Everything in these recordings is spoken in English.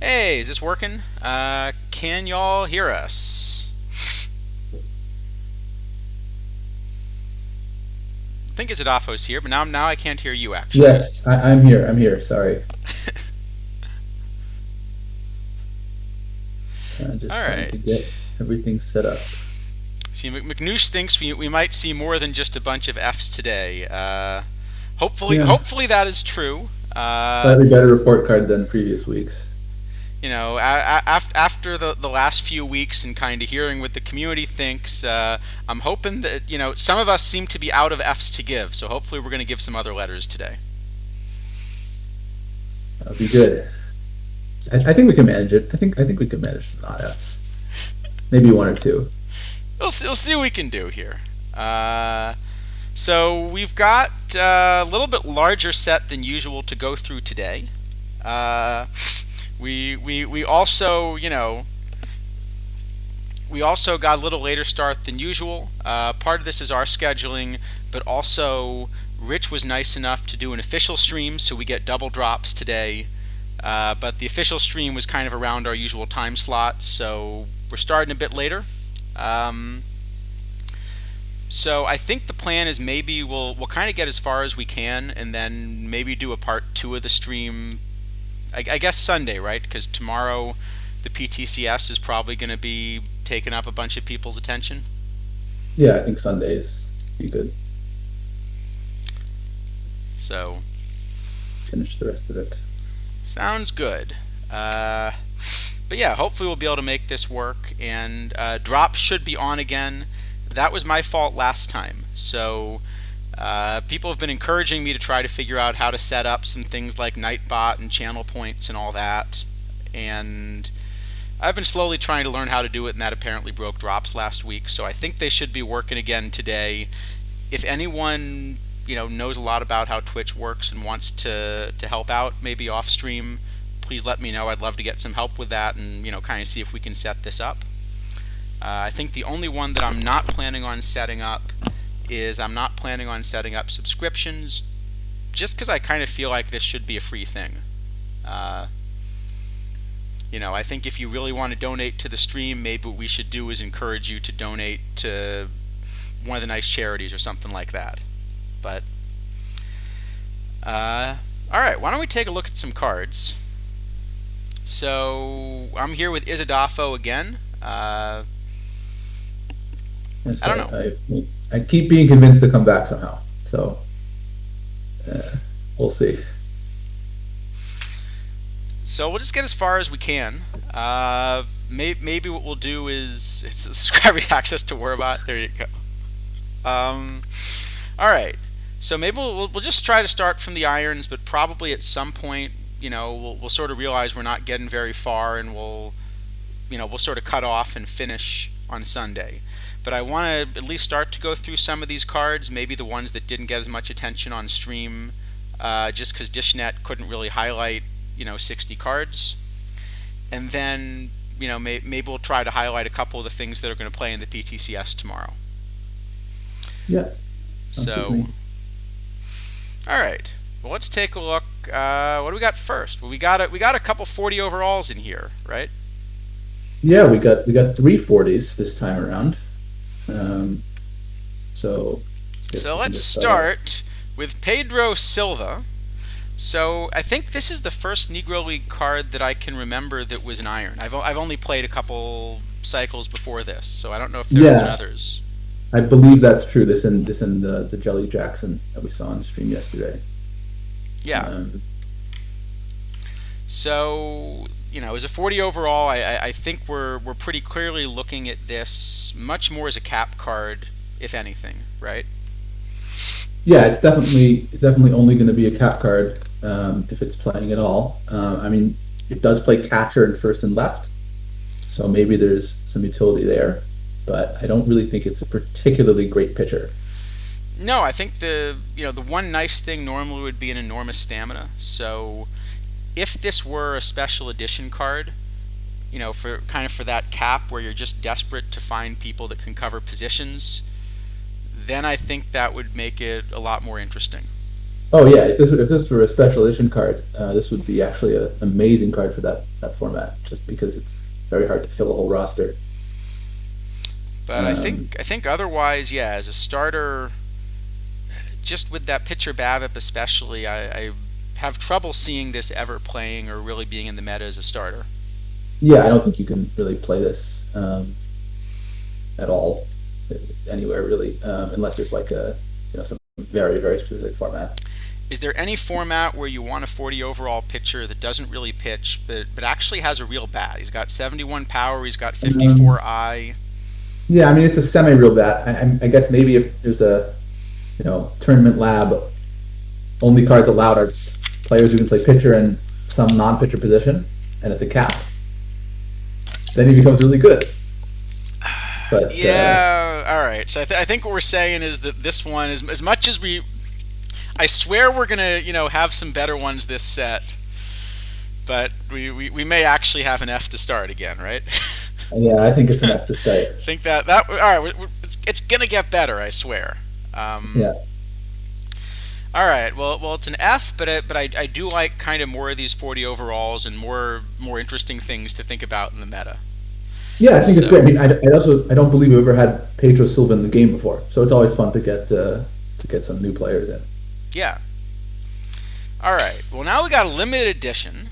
Hey, is this working? Can y'all hear us? I think Adolfo's here, but now I can't hear you actually. Yes, I'm here. I'm here. Sorry. All Just trying to right. get everything set up. See, McNoosh thinks we might see more than just a bunch of Fs today. Hopefully, Yeah, hopefully that is true. slightly better report card than previous weeks. After the last few weeks and kind of hearing what the community thinks, I'm hoping that some of us seem to be out of Fs to give, so hopefully we're going to give some other letters today. That'll be good. I think we can manage it. I think we can manage some not Fs. Maybe one or two. We'll see what we can do here. So we've got a little bit larger set than usual to go through today. Uh, we also we also got a little later start than usual. Part of this is our scheduling, but also Rich was nice enough to do an official stream, so we get double drops today. But the official stream was kind of around our usual time slot, so we're starting a bit later. Um, so I think the plan is maybe we'll kind of get as far as we can, and then maybe do a part two of the stream. I guess Sunday, right? Because tomorrow the PTCS is probably going to be taking up a bunch of people's attention. Yeah, I think Sundays be good. So Finish the rest of it. sounds good. Uh, but yeah, hopefully we'll be able to make this work. And drop should be on again. That was my fault last time. So people have been encouraging me to try to figure out how to set up some things like Nightbot and channel points and all that. And I've been slowly trying to learn how to do it, and that apparently broke drops last week. So I think they should be working again today. If anyone knows a lot about how Twitch works and wants to help out, maybe off stream, please let me know. I'd love to get some help with that and kind of see if we can set this up. I think the only one that I'm not planning on setting up is I'm not planning on setting up subscriptions, just because I kind of feel like this should be a free thing. Uh, I think if you really want to donate to the stream, maybe what we should do is encourage you to donate to one of the nice charities or something like that. But all right, why don't we take a look at some cards? So I'm here with Izadafo again. And I don't so know. I keep being convinced to come back somehow. So uh, we'll see. So we'll just get as far as we can. Maybe what we'll do is subscriber access to Warbot. There you go. Um, all right. So maybe we'll just try to start from the irons, but probably at some point, we'll sort of realize we're not getting very far, and we'll sort of cut off and finish on Sunday. But I want to at least start to go through some of these cards, maybe the ones that didn't get as much attention on stream, just because DishNet couldn't really highlight 60 cards, and then maybe we'll try to highlight a couple of the things that are going to play in the PTCS tomorrow. Yeah, sounds good to So, me. all right. Well, let's take a look. What do we got first? Well, we got a couple 40 overalls in here, right? Yeah, we got 340s this time around. Um, so guess So we can let's just start. start with Pedro Silva. So I think this is the first Negro League card that I can remember that was an iron. I've only played a couple cycles before this, so I don't know if there have been Yeah, others. I believe that's true. This in the Jelly Jackson that we saw on stream yesterday. Yeah. Um, So as a 40 overall, I think we're pretty clearly looking at this much more as a cap card, if anything, right? yeah, it's definitely only going to be a cap card if it's playing at all. I mean, it does play catcher and first and left, so maybe there's some utility there, but I don't really think it's a particularly great pitcher. No, I think the one nice thing normally would be an enormous stamina. So if this were a special edition card, for kind of for that cap where you're just desperate to find people that can cover positions, then I think that would make it a lot more interesting. Oh yeah, if this were a special edition card, this would be actually an amazing card for that format, just because it's very hard to fill a whole roster. But Um, I think otherwise, yeah, as a starter, just with that pitcher BABIP especially, I have trouble seeing this ever playing or really being in the meta as a starter. yeah, I don't think you can really play this at all anywhere really, unless there's like a some very specific format. Is there any format where you want a 40 overall pitcher that doesn't really pitch, but actually has a real bat? He's got 71 power, he's got 54 Um, I. yeah, I mean it's a semi-real bat. I guess maybe if there's a tournament lab, only cards allowed are players who can play pitcher and some non-pitcher position, and it's a cap. Then he becomes really good. But Yeah, all right. So I think what we're saying is that this one is as much as I swear we're gonna have some better ones this set, but we may actually have an F to start again, right? yeah, I think it's enough to start. Think that all right. It's gonna get better, I swear. Yeah. All right. Well, it's an F, but I do like kind of more of these 40 overalls and more interesting things to think about in the meta. Yeah, I think it's great. I So mean, I don't believe we've ever had Pedro Silva in the game before, so it's always fun to get some new players in. yeah. All right. Well, now we got a limited edition,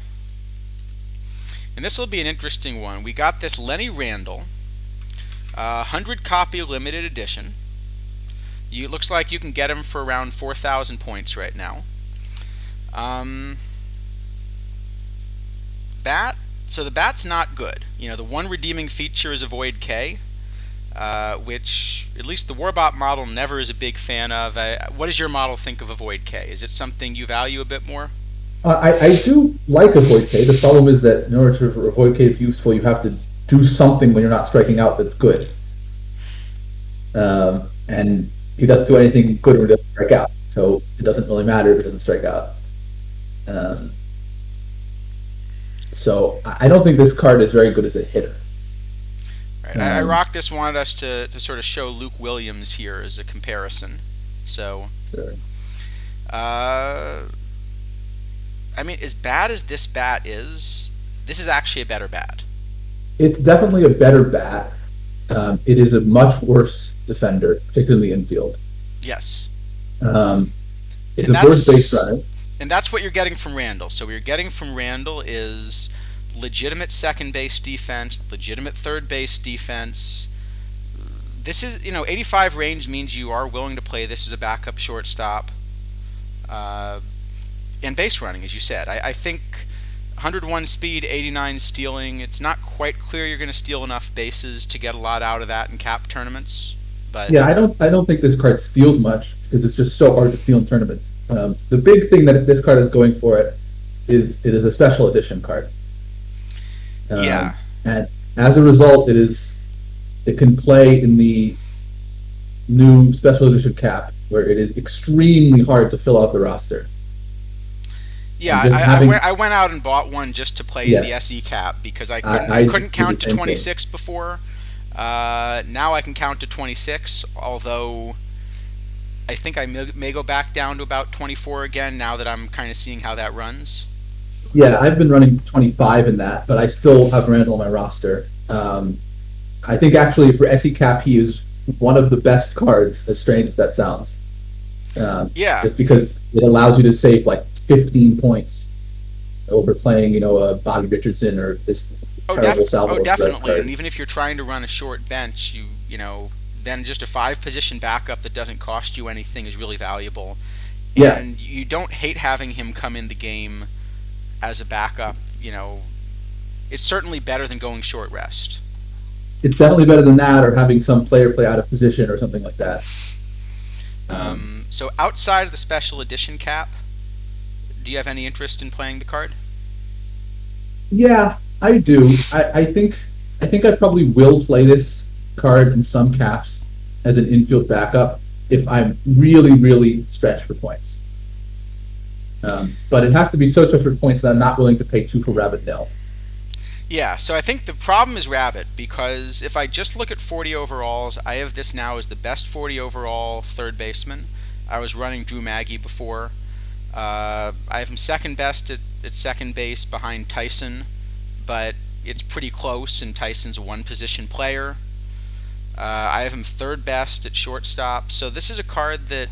and this will be an interesting one. We got this Lenny Randall, 100 copy limited edition. It looks like you can get him for around 4,000 points right now. Um, bat. So the bat's not good. The one redeeming feature is Avoid K, which at least the Warbot model never is a big fan of. What does your model think of Avoid K? Is it something you value a bit more? I do like Avoid K. The problem is that in order to Avoid K to be useful, you have to do something when you're not striking out that's good. And he doesn't do anything good when he doesn't strike out, so it doesn't really matter if he doesn't strike out. Um, so I don't think this card is very good as a hitter. Right. I Um, rock this wanted us to sort of show Luke Williams here as a comparison. So, sure. uh, I mean, as bad as this bat is, this is actually a better bat. It's definitely a better bat. It is a much worse defender, particularly in the infield. Yes. Um, it's And a worse base that's runner. and that's what you're getting from Randall. So what you're getting from Randall is legitimate second base defense, legitimate third base defense. This is 85 range means you are willing to play this as a backup shortstop, uh, and base running, as you said. I think 101 speed, 89 stealing. It's not quite clear you're going to steal enough bases to get a lot out of that in cap tournaments, but Yeah, I don't think this card steals much because it's just so hard to steal in tournaments. The big thing that this card is going for it is a special edition card, yeah, and as a result, it can play in the new special edition cap where it is extremely hard to fill out the roster. yeah. And just having I went out and bought one just to play in the yes, SE cap because I I couldn't did the count to same thing. 26 before. Now I can count to 26, although I think I may go back down to about 24 again now that I'm kind of seeing how that runs. Yeah, I've been running 25 in that, but I still have Randall on my roster. I think actually for SE Cap, he is one of the best cards, as strange as that sounds. Yeah. Just because it allows you to save like 15 points over playing, a Bobby Richardson or this terrible Oh, Salvador Perez definitely. And card. even if you're trying to run a short bench, then just a five position backup that doesn't cost you anything is really valuable. Yeah, And you don't hate having him come in the game as a backup. It's certainly better than going short rest. it's definitely better than that or having some player play out of position or something like that. So outside of the special edition cap, do you have any interest in playing the card? Yeah, I do. I think I probably will play this card in some caps as an infield backup if I'm really stretched for points. But it has to be so stretched for points that I'm not willing to pay two for Rabbit NeL. Yeah, so I think the problem is Rabbit because if I just look at 40 overalls, I have this now as the best 40 overall third baseman. I was running Drew Maggie before. I have him second best at second base behind Tyson, but it's pretty close, and Tyson's a one position player. I have him third best at shortstop. So this is a card that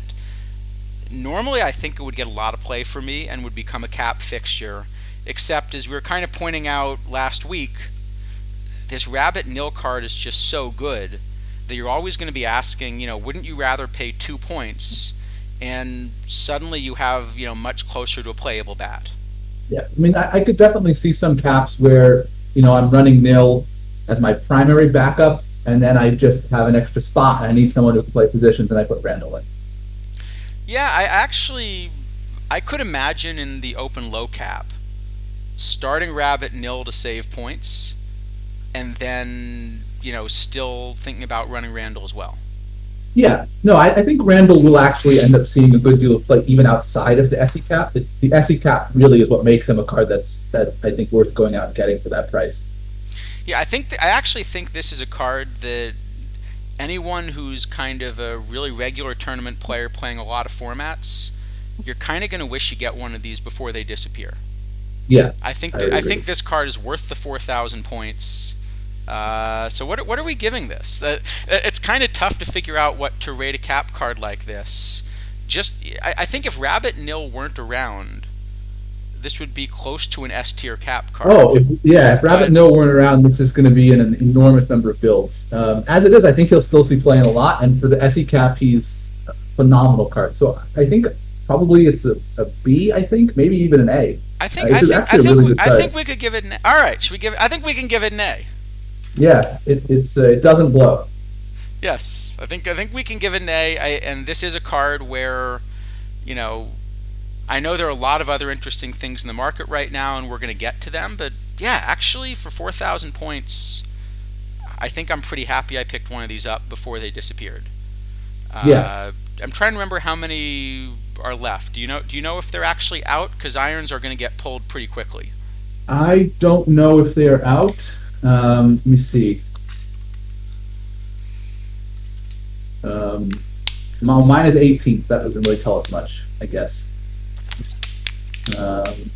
normally I think it would get a lot of play for me and would become a cap fixture. Except, as we were kind of pointing out last week, this Rabbit NeL card is just so good that you're always going to be asking, wouldn't you rather pay 2 points? And suddenly you have, much closer to a playable bat. Yeah, I mean, I could definitely see some caps where I'm running NeL as my primary backup, and then I just have an extra spot. I need someone who can play positions, and I put Randall in. Yeah, I could imagine in the open low cap starting Rabbit NeL to save points, and then still thinking about running Randall as well. Yeah, no, I think Randall will actually end up seeing a good deal of play even outside of the SE cap. The SE cap really is what makes him a card that's I think worth going out and getting for that price. Yeah, I actually think this is a card that anyone who's kind of a really regular tournament player playing a lot of formats, you're kind of going to wish you get one of these before they disappear. Yeah, I I agree. think this card is worth the 4,000 points. So what are we giving this? It's kind of tough to figure out what to rate a cap card like this. I think if Rabbit NeL weren't around, this would be close to an S tier cap card. Oh, if Rabbit But No weren't around, this is going to be in an enormous number of builds. As it is, I think he'll still see playing a lot, and for the SE cap, he's a phenomenal card. So I think probably it's a B. I think maybe even an A. This is actually a really good I card. think we could give it an. All right, should we give? I think we can give it an A. Yeah, it doesn't blow. Yes, I think we can give it an A. And this is a card where, you know, I know there are a lot of other interesting things in the market right now, and we're going to get to them. But yeah, actually, for 4,000 points, I think I'm pretty happy I picked one of these up before they disappeared. Yeah, I'm trying to remember how many are left. Do you know if they're actually out? Because irons are going to get pulled pretty quickly. I don't know if they are out. Let me see. Mine is 18, so that doesn't really tell us much, I guess. Um,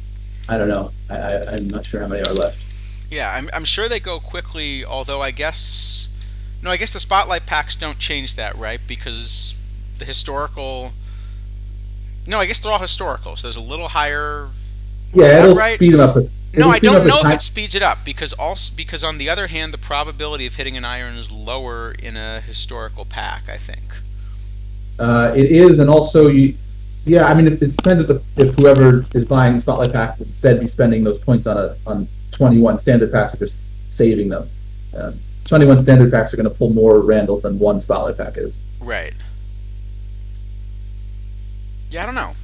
I don't know. I'm not sure how many are left. Yeah, I'm sure they go quickly. Although I guess no, I guess the spotlight packs don't change that, right? Because the historical. No, I guess they're all historical. So there's a little higher. Is Yeah, that it'll right? speed them up. No, It'll I speed them don't up a know if tiny. it speeds it up because on the other hand, the probability of hitting an iron is lower in a historical pack. I think. It is, and also yeah. I mean, it depends if whoever is buying Spotlight Pack would instead be spending those points on 21 standard packs or just saving them. 21 standard packs are going to pull more Randalls than one Spotlight Pack is. Right. Yeah, I don't know.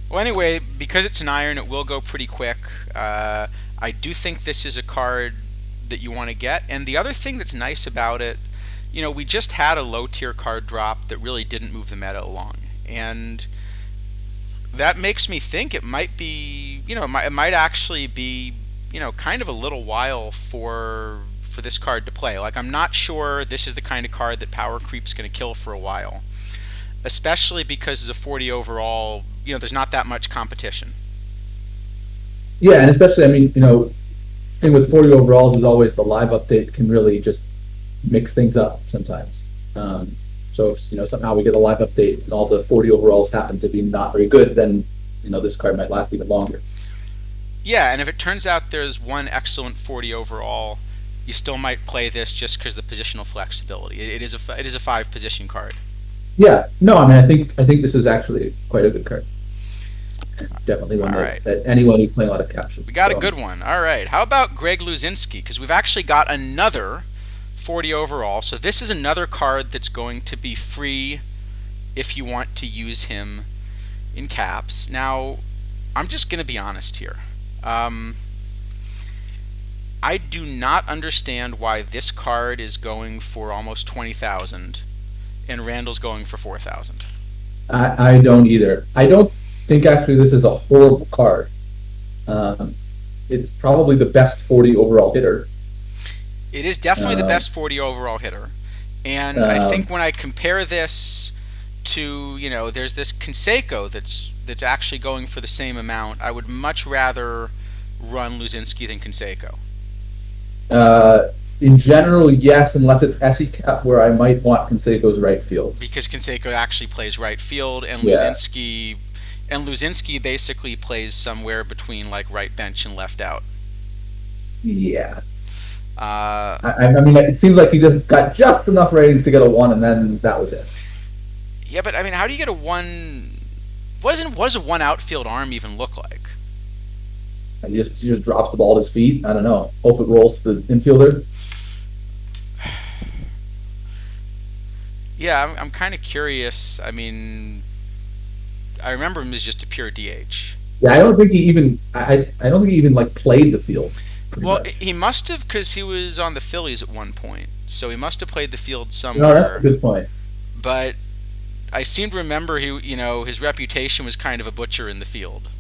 Well, anyway, because it's an iron, it will go pretty quick. I do think this is a card that you want to get. And the other thing that's nice about it, we just had a low tier card drop that really didn't move the meta along. And that makes me think it might be, it might actually be, kind of a little while for this card to play. Like, I'm not sure this is the kind of card that Power Creep's going to kill for a while, especially because as a 40 overall, there's not that much competition. Yeah, and especially, I mean, thing with 40 overalls is always the live update can really just mix things up sometimes. So if somehow we get a live update and all the 40 overalls happen to be not very good, then this card might last even longer. Yeah, and if it turns out there's one excellent 40 overall, you still might play this just because of the positional flexibility. It is a 5 position card. Yeah, no, I mean, I think this is actually quite a good card. Definitely one All right. that anyone who's playing a lot of capture. We got a good one. All right. How about Greg Luzinski? Because we've actually got another 40 overall. So this is another card that's going to be free if you want to use him in caps. Now, I'm just going to be honest here. I do not understand why this card is going for almost 20,000 and Randall's going for 4,000. I don't either. I don't think actually this is a horrible card. It's probably the best 40 overall hitter. It is definitely the Um, best 40 overall hitter. And I think um, when I compare this to, there's this Conseco that's actually going for the same amount. I would much rather run Luzinski than Conseco. Uh, in general, yes, unless it's SE cap where I might want Canseco's right field. Because Conseco actually plays right field, and Yeah, Luzinski basically plays somewhere between like right bench and left out. yeah. Uh, I mean, it seems like he just got just enough ratings to get a one, and then that was it. yeah, but I mean, how do you get a one? What does a one outfield arm even look like? He just drops the ball at his feet. I don't know. Hope it rolls to the infielder. Yeah, I'm kind of curious. I mean, I remember him as just a pure DH. Yeah, I don't think he even. I don't think he even like played the field pretty Well, much. he must have because he was on the Phillies at one point, so he must have played the field No, that's a somewhere. good point. But I seem to remember his reputation was kind of a butcher in the field.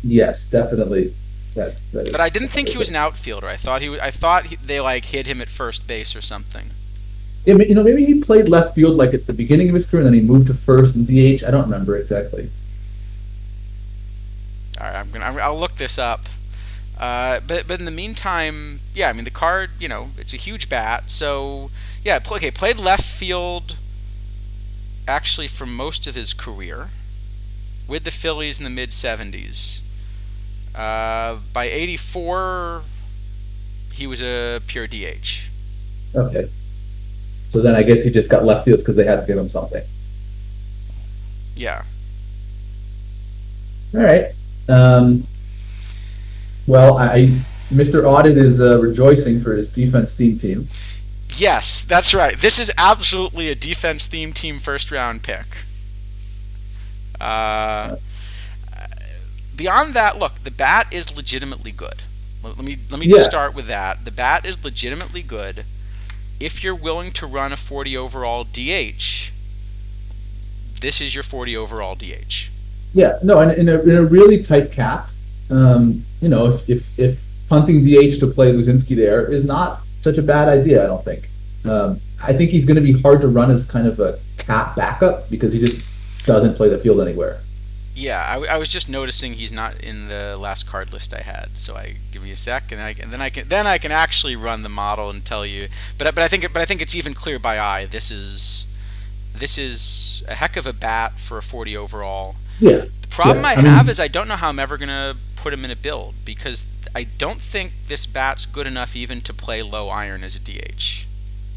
Yes, definitely. That But is I didn't think definitely he the was an case. outfielder. I thought they like hit him at first base or something. Yeah, maybe he played left field like at the beginning of his career, and then he moved to first and DH. I don't remember exactly. All right, I'll look this up. But in the meantime, yeah, I mean the card, it's a huge bat. So yeah, okay, played left field actually for most of his career with the Phillies in the mid '70s. By '84, he was a pure DH. Okay, so then I guess he just got left field because they had to give him something. Yeah. All right. Um, well, Mr. Audit is rejoicing for his defense theme team. Yes, that's right. This is absolutely a defense themed team first round pick. Uh, Uh, Beyond that, look, the bat is legitimately good. Let me just yeah, start with that. The bat is legitimately good. If you're willing to run a 40 overall DH, this is your 40 overall DH. yeah. No, and in a really tight cap, if punting DH to play Luzinski there is not such a bad idea, I don't think. I think he's going to be hard to run as kind of a cap backup because he just doesn't play the field anywhere. Yeah, I was just noticing he's not in the last card list I had. So I give me a sec, and then I can actually run the model and tell you. But I think it's even clear by eye. This is a heck of a bat for a 40 overall. Yeah, The problem yeah. I I have mean, is I don't know how I'm ever gonna put him in a build because I don't think this bat's good enough even to play low iron as a DH.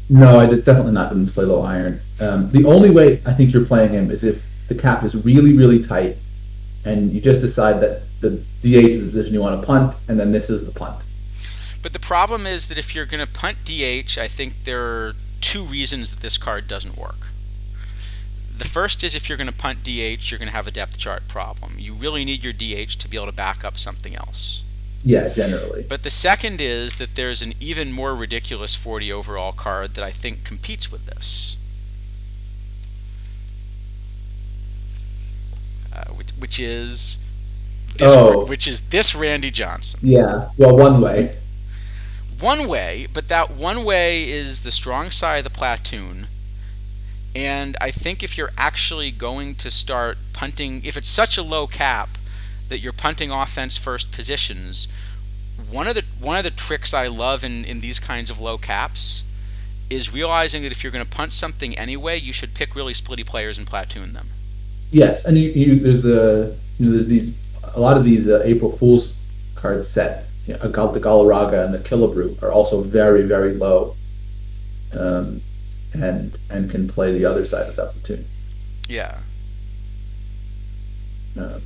no, I did definitely not going to play low iron. The only way I think you're playing him is if the cap is really, really tight and you just decide that the DH is the position you want to punt, and then this is the punt. But the problem is that if you're gonna punt DH, I think there are two reasons that this card doesn't work. The first is if you're going to punt DH, you're going to have a depth chart problem. You really need your DH to be able to back up something else. Yeah, generally. But the second is that there's an even more ridiculous 40 overall card that I think competes with this, which is Oh, this Randy Johnson. yeah. Well, one way. One way, but that one way is the strong side of the platoon. And I think if you're actually going to start punting, if it's such a low cap that you're punting offense first positions, one of the tricks I love in these kinds of low caps is realizing that if you're going to punt something anyway, you should pick really splitty players and platoon them. Yes, and there's these a lot of these April Fools cards set. The Galarraga and the Killabrew are also very, very low, um, and can play the other side of that platoon. Yeah. Um,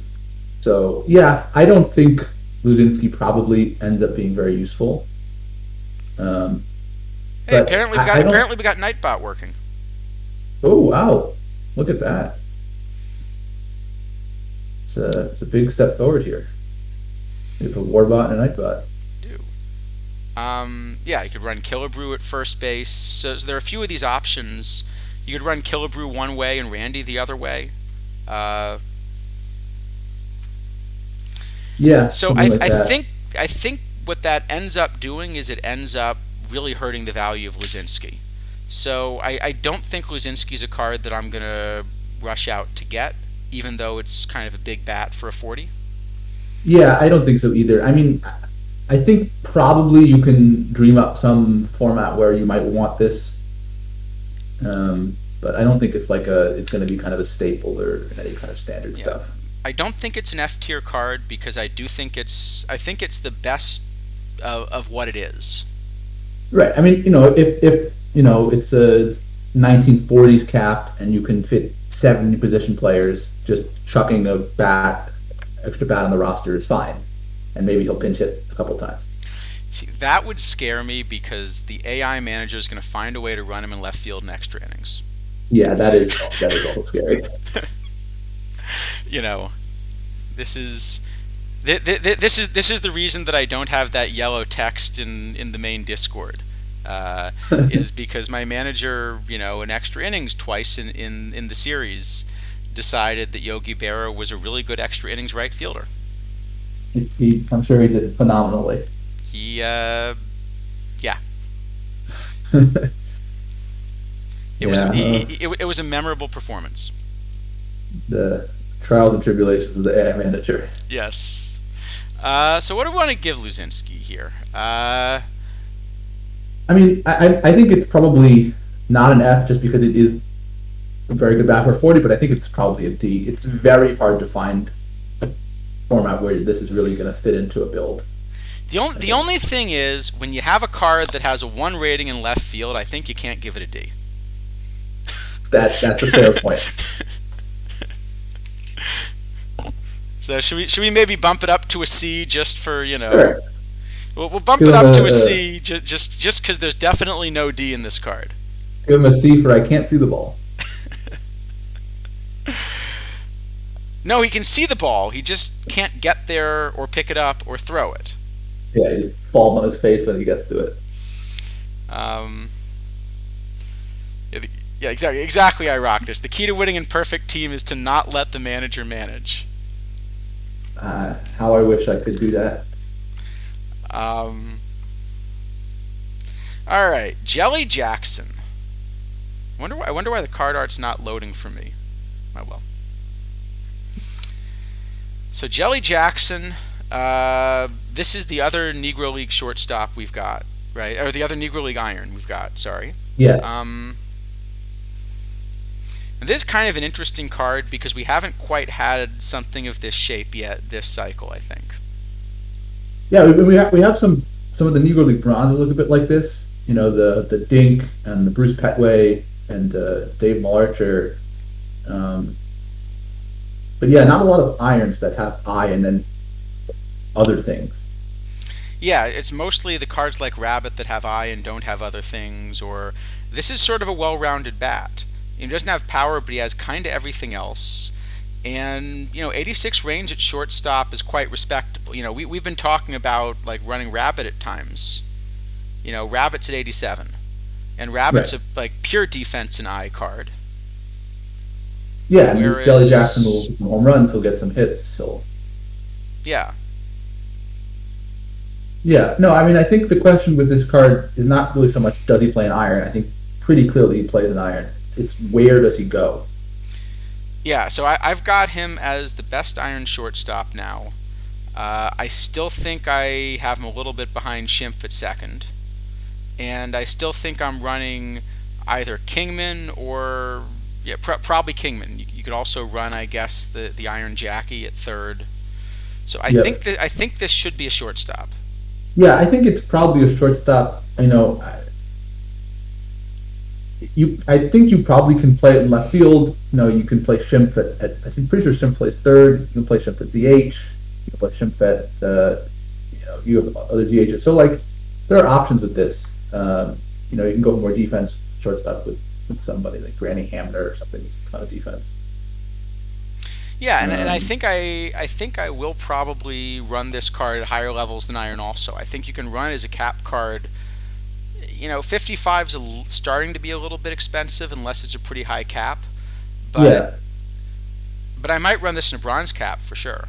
so yeah, I don't think Luzinski probably ends up being very useful. Um, Hey, but I don't. apparently we got Nightbot working. Oh wow, look at that! It's a big step forward here. We have a Warbot and a Nightbot. Do. Yeah, you could run Killabrew at first base. So there are a few of these options. You could run Killabrew one way and Randy the other way. Uh, Yeah, so something like I that. think I think what that ends up doing is it ends up really hurting the value of Luzinski. So I don't think Luzinski's a card that I'm gonna rush out to get, even though it's kind of a big bat for a 40. Yeah, I don't think so either. I mean, I think probably you can dream up some format where you might want this, but I don't think it's like a it's going to be kind of a staple or any kind of standard Yeah, stuff. I don't think it's an F tier card because I think it's the best of what it is. Right. I mean, if it's a 1940s cap and you can fit 70 position players, just chucking a extra bat on the roster is fine, and maybe he'll pinch hit a couple times. See, that would scare me because the AI manager is going to find a way to run him in left field in extra innings. Yeah, that is also scary. You know, this is this is the reason that I don't have that yellow text in the main Discord. Is because my manager, in extra innings twice in the series, decided that Yogi Berra was a really good extra innings right fielder. I'm sure he did phenomenally. He, yeah, it was Yeah, it was a memorable performance. the trials and tribulations of the AI manager. Yes. So what do we want to give Luzinski here? I mean, I think it's probably not an F just because it is a very good bat for 40, but I think it's probably a D. It's very hard to find a format where this is really going to fit into a build. The only thing is when you have a card that has a 1 rating in left field, I think you can't give it a D. That's a fair point. So should we maybe bump it up to a C just for Sure. we'll bump Give it him up to a C just because there's definitely no D in this card. give him a C for I can't see the ball. No, he can see the ball. He just can't get there or pick it up or throw it. Yeah, he just falls on his face when he gets to it. Um, yeah, exactly. I rock this. The key to winning in perfect team is to not let the manager manage. How I wish I could do that. Um, all right, Jelly Jackson. I wonder why the card art's not loading for me. Oh well. So Jelly Jackson. This is the other Negro League shortstop we've got, right? Or the other Negro League iron we've got. Sorry. Yes. This is kind of an interesting card because we haven't quite had something of this shape yet this cycle, I think. Yeah, we have some of the Negro League bronzes look a bit like this. The Dink and the Bruce Petway and Dave Malarcher. But yeah, not a lot of irons that have I and then other things. Yeah, it's mostly the cards like Rabbit that have I and don't have other things, or this is sort of a well-rounded bat. He doesn't have power, but he has kind of everything else. And 86 range at shortstop is quite respectable. We've been talking about like running Rabbit at times. Rabbit's at 87, and Rabbit's Right. a like pure defense and I card. Yeah, and this Jelly Jackson will Whereas, get some home runs. He'll get some hits. So yeah, yeah, no, I mean I think the question with this card is not really so much does he play an iron. I think pretty clearly he plays an iron. It's where does he go? yeah. So I've got him as the best iron shortstop now. I still think I have him a little bit behind Schimpf at second, and I still think I'm running either Kingman or probably Kingman. You could also run, I guess, the Iron Jackie at third. So Yeah, I think this should be a shortstop. yeah, I think it's probably a shortstop. I think you probably can play it in left field. You can play Schimpf at I think pretty sure Schimpf plays third. You can play Schimpf at DH. You can play Schimpf at you have other DHs. So like there are options with this. You can go more defense shortstop with somebody like Granny Hamner or something. It's a ton of defense. Yeah, and Um, I think I will probably run this card at higher levels than Iron also. I think you can run it as a cap card. 55 is starting to be a little bit expensive unless it's a pretty high cap, but yeah, I might run this in a bronze cap for sure.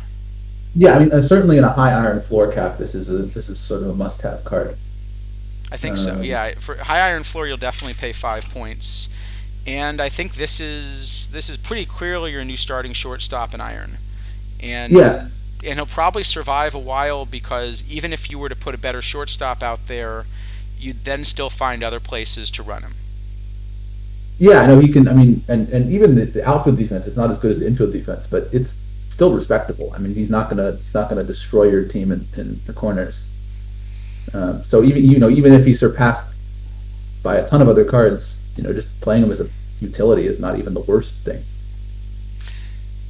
yeah. I mean, certainly in a high iron floor cap, this is sort of a must-have card. I think so. Um, Yeah, for high iron floor, you'll definitely pay 5 points. and I think this is pretty clearly your new starting shortstop in iron, Yeah, and he'll probably survive a while because even if you were to put a better shortstop out there, you'd then still find other places to run him. yeah, I know he can. I mean, and even the outfield defense, it's not as good as the infield defense, but it's still respectable. I mean, he's not gonna destroy your team in the corners. So even even if he's surpassed by a ton of other cards, just playing him as a utility is not even the worst thing.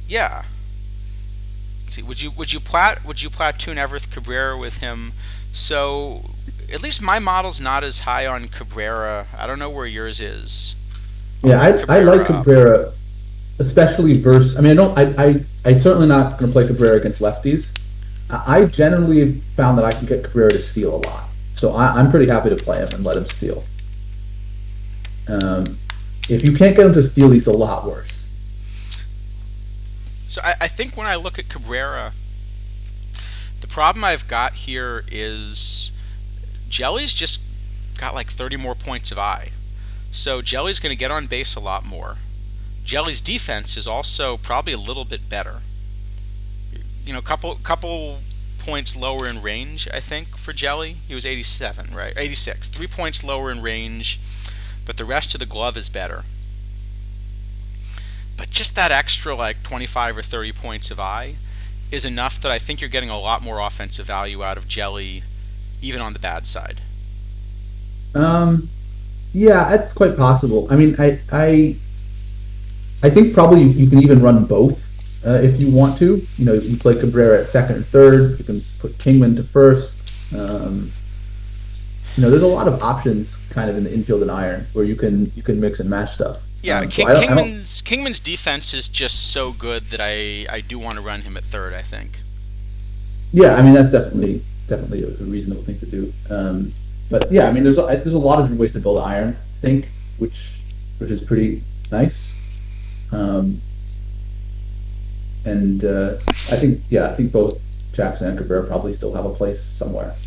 Yeah. Let's see, would you platoon Everth Cabrera with him? So at least my model's not as high on Cabrera. I don't know where yours is. I'll Yeah, move I like Cabrera up. Cabrera, especially versus. I mean, I don't. I certainly not going to play Cabrera against lefties. I generally found that I can get Cabrera to steal a lot, so I'm pretty happy to play him and let him steal. Um, if you can't get him to steal, he's a lot worse. So I think when I look at Cabrera, the problem I've got here is Jelly's just got like 30 more points of I. So Jelly's going to get on base a lot more. Jelly's defense is also probably a little bit better. Couple points lower in range, I think, for Jelly. He was 87, right? 86. 3 points lower in range, but the rest of the glove is better. But just that extra like 25 or 30 points of I is enough that I think you're getting a lot more offensive value out of Jelly, even on the bad side. Um, yeah, that's quite possible. I mean, I think probably you can even run both if you want to. You play Cabrera at second and third. You can put Kingman to first. Um, there's a lot of options kind of in the infield and iron where you can mix and match stuff. Yeah, So I don't. Kingman's defense is just so good that I do want to run him at third. I think. Yeah, I mean that's definitely a reasonable thing to do. But yeah, I mean there's a lot of different ways to build iron. I think which is pretty nice. Um, and I think both Jackson and Cabrera probably still have a place somewhere.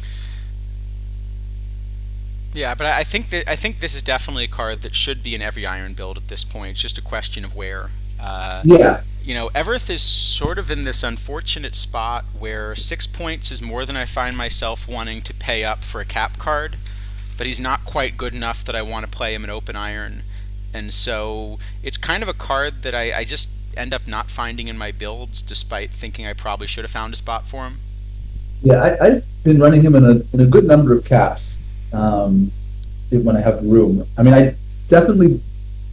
Yeah, but I think this is definitely a card that should be in every iron build at this point. It's just a question of where. Yeah, Everth is sort of in this unfortunate spot where 6 points is more than I find myself wanting to pay up for a cap card, but he's not quite good enough that I want to play him in open iron. And so it's kind of a card that I just end up not finding in my builds, despite thinking I probably should have found a spot for him. yeah, I've been running him in a good number of caps when I have room. I mean, I definitely.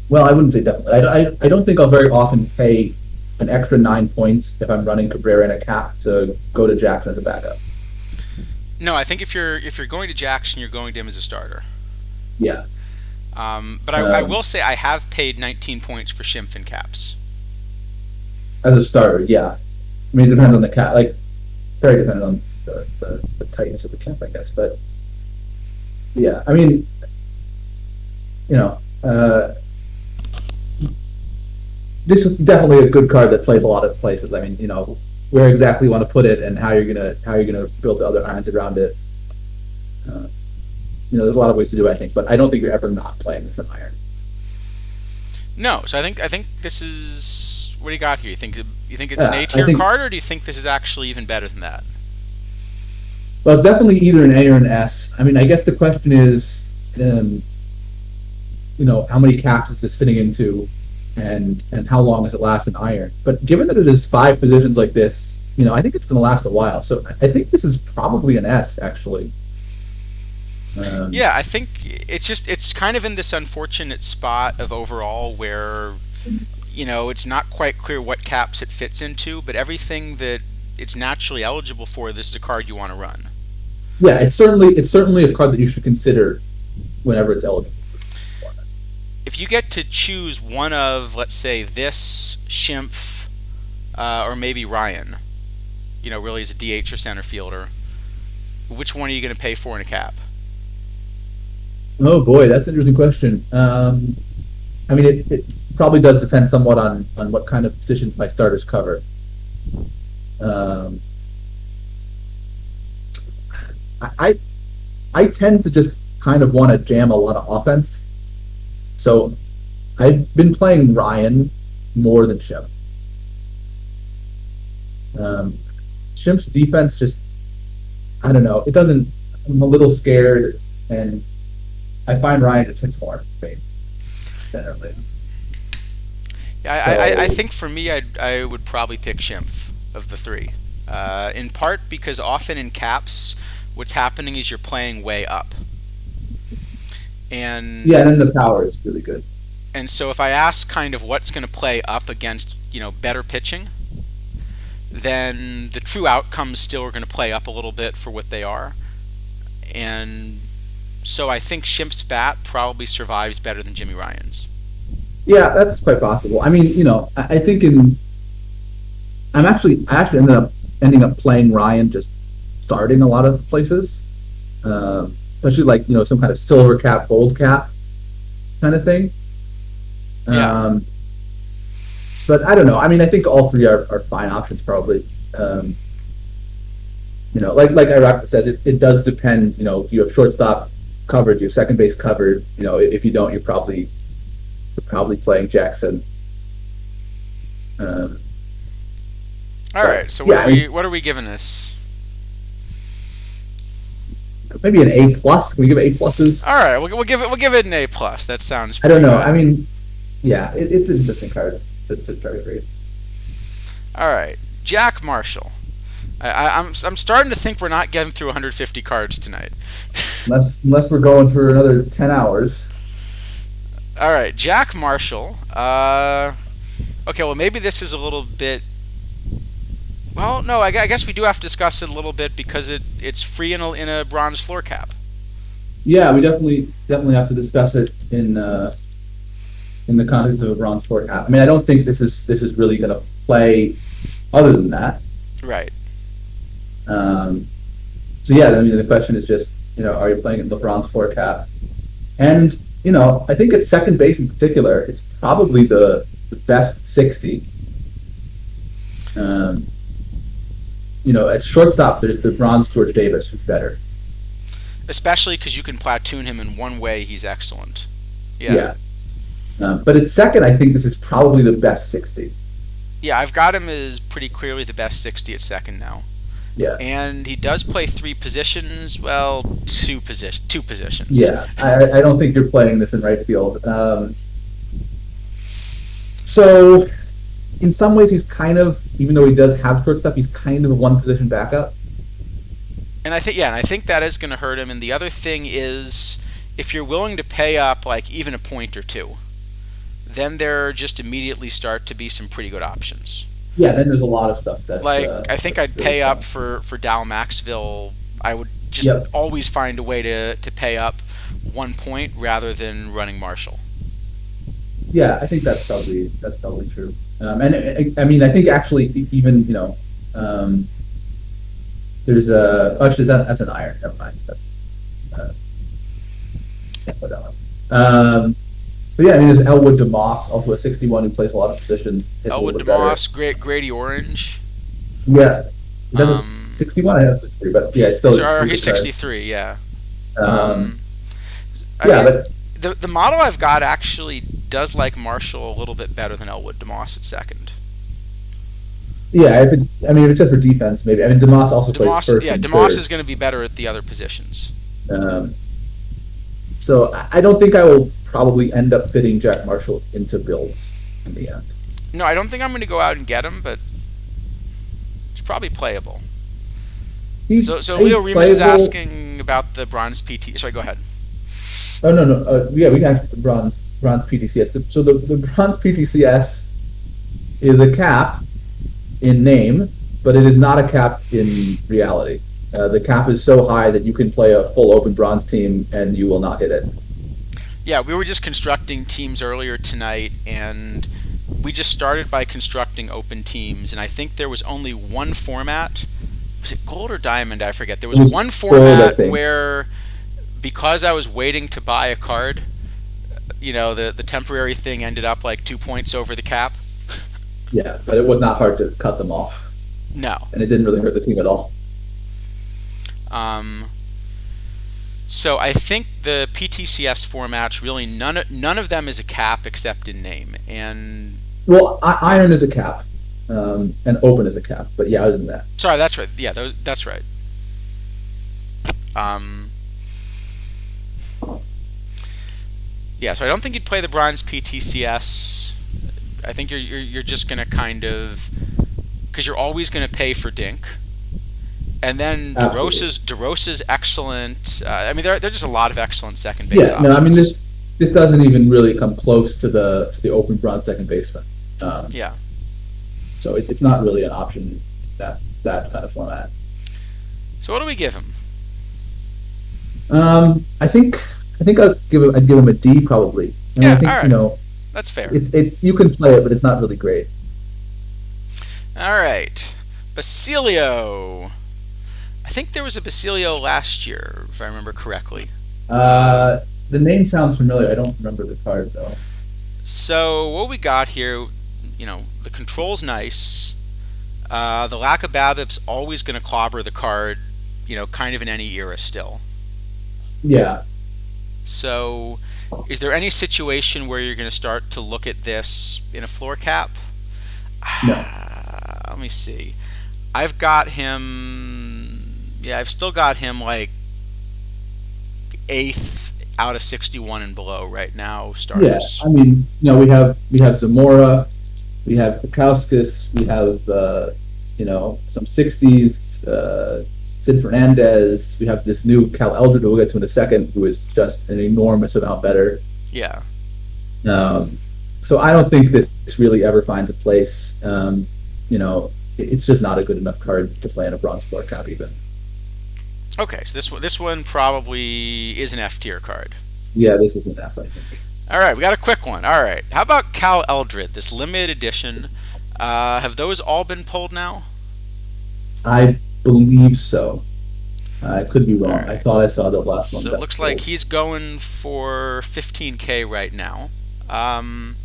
Well, I wouldn't say definitely. I don't think I'll very often pay an extra 9 points if I'm running Cabrera in a cap to go to Jackson as a backup. No, I think if you're going to Jackson, you're going to him as a starter. Yeah. But I will say I have paid 19 points for Schimpf in caps. As a starter, yeah. I mean, it depends on the cap. Like, very dependent on the tightness of the cap, I guess. But yeah, I mean, you know, this is definitely a good card that plays a lot of places. I mean, where exactly you want to put it and how you're gonna build the other irons around it. Uh, there's a lot of ways to do it, I think, but I don't think you're ever not playing this in iron. No, so I think this is what do you got here? You think it's an A I tier think card, or do you think this is actually even better than that? well, it's definitely either an A or an S. I mean, I guess the question is, how many caps is this fitting into, and how long does it last in iron? But given that it is 5 positions like this, I think it's going to last a while. So I think this is probably an S actually. Um, Yeah, I think it's kind of in this unfortunate spot of overall where it's not quite clear what caps it fits into, but everything that it's naturally eligible for, this is a card you want to run. yeah, it's certainly a card that you should consider whenever it's eligible for it. If you get to choose one of, let's say, this Schimpf, or maybe Ryan, really as a DH or center fielder, which one are you going to pay for in a cap? Oh boy, that's an interesting question. I mean, it probably does depend somewhat on what kind of positions my starters cover. Um, I I tend to just kind of want to jam a lot of offense, so I've been playing Ryan more than Shimp. Um, Shimp's defense just, I don't know. It doesn't. I'm a little scared, and I find Ryan just hits more generally. Yeah, I So think for me, I would probably pick Schimpf of the three. In part because often in caps, what's happening is you're playing way up, yeah, and and then the power is really good. so if I ask kind of what's going to play up against better pitching, then the true outcomes still are going to play up a little bit for what they are, and so I think Schimpf's bat probably survives better than Jimmy Ryan's. Yeah, that's quite possible. I mean, I think I actually ending up playing Ryan just starting a lot of places, especially like some kind of silver cap, gold cap kind of thing. Yeah. Um, but I don't know. I mean, I think all three are fine options probably. Like Iraq says, it does depend. If you have shortstop covered, you have second base covered. If you don't, you're probably playing Jackson. Um, All but right. So yeah, I mean, what are we giving this? maybe an A plus. Can we give A pluses? All right, we'll give it an A plus. That sounds I don't pretty know. good. I mean, yeah, it's an interesting card to try to grade. All right, Jack Marshall. I'm starting to think we're not getting through 150 cards tonight. Unless we're going for another 10 hours. All right, Jack Marshall. Okay, well maybe this is a little bit. Well, no, I guess we do have to discuss it a little bit because it's free in a bronze floor cap. Yeah, we definitely have to discuss it in the context of a bronze four cap. I mean, I don't think this is really going to play other than that. Right. Um, so yeah, I mean, the question is just are you playing it in the bronze four cap? And I think at second base in particular, it's probably the best 60. Um, at shortstop, there's the bronze George Davis, who's better. Especially because you can platoon him in one way, he's excellent. Yeah. Yeah. But at second, I think this is probably the best 60. Yeah, I've got him as pretty clearly the best 60 at second now. Yeah. And he does play three positions. Well, two positions. Yeah. I don't think you're playing this in right field. So, in some ways, he's kind of, even though he does have shortstop, he's kind of a one position backup. And I think that is going to hurt him. And the other thing is, if you're willing to pay up like even a point or two, then there just immediately start to be some pretty good options. Yeah, then there's a lot of stuff that Like I think I'd really pay fun. up for Dal Maxville. I would just Yep. always find a way to pay up 1 point rather than running Marshall. Yeah, I think that's probably true. And I mean, I think actually even there's actually that's an iron. Never mind. That's uh, can't put that one. But yeah, I mean, there's Elwood DeMoss, also a 61 who plays a lot of positions. Hits a Elwood little bit better. DeMoss, Grady Orange. Yeah, that's a Um, 61. I have 63, but yeah, it's still a pretty he's good card. 63. Yeah. Um, Um, I yeah, mean, but the model I've got actually does like Marshall a little bit better than Elwood DeMoss at second. yeah, I mean, if it's just for defense, maybe. I mean, DeMoss also plays first and DeMoss third. is going to be better at the other positions. Um, so I don't think I will probably end up fitting Jack Marshall into builds in the end. No, I don't think I'm going to go out and get him, but it's probably playable. So He's Leo Remus is playable. asking about the bronze PT. Sorry, go ahead. Oh no. Yeah, we can ask the bronze PTCS. So the bronze PTCS is a cap in name, but it is not a cap in reality. The cap is so high that you can play a full open bronze team and you will not hit it. Yeah, we were just constructing teams earlier tonight, and we just started by constructing open teams, and I think there was only one format. Was it gold or diamond? I forget. There It was was one gold, I format think. where, because I was waiting to buy a card, the temporary thing ended up like 2 points over the cap. Yeah, but it was not hard to cut them off, No. and it didn't really hurt the team at all. Um, So I think the PTCS formats really none of them is a cap except in name. And Well, yeah, iron is a cap, and open is a cap. But yeah, other than that, sorry, that's right. Yeah, that's right. Um, yeah, so I don't think you'd play the bronze PTCS. I think you're just gonna kind of, because you're always gonna pay for Dink. And then absolutely. DeRosa's excellent. I mean, there are just a lot of excellent second base Yeah, no, I mean options. this doesn't even really come close to the open bronze second baseman. Um, Yeah. so it's not really an option that kind of format. So what do we give him? I think I'd give him a D probably. I mean, I Yeah. All think right. That's fair. it you can play it, but it's not really great. All right. Basilio. I think there was a Basilio last year, if I remember correctly. Uh, The name sounds familiar. I don't remember the card though. so what we got here, the control's nice. The lack of BABIP's always going to clobber the card, kind of in any era still. Yeah, So, is there any situation where you're going to start to look at this in a floor cap? no, Let me see. I've got him. Yeah, I've still got him like eighth out of 61 and below right now. yeah. Starters. I mean, we have Zamora, we have Pekauskas, we have some '60s. Sid Fernandez. We have this new Cal Eldred, who we'll get to in a second, who is just an enormous amount better. Yeah. Um, so I don't think this really ever finds a place. It's just not a good enough card to play in a bronze floor cap even. Okay, so this one probably is an F tier card. Yeah, this is an F, I think. All right, we got a quick one. All right, how about Cal Eldred, this limited edition? Have those all been pulled now? I believe so. I could be All wrong. I right. thought I saw the last one So it got looks like pulled. he's going for 15K right now. Um,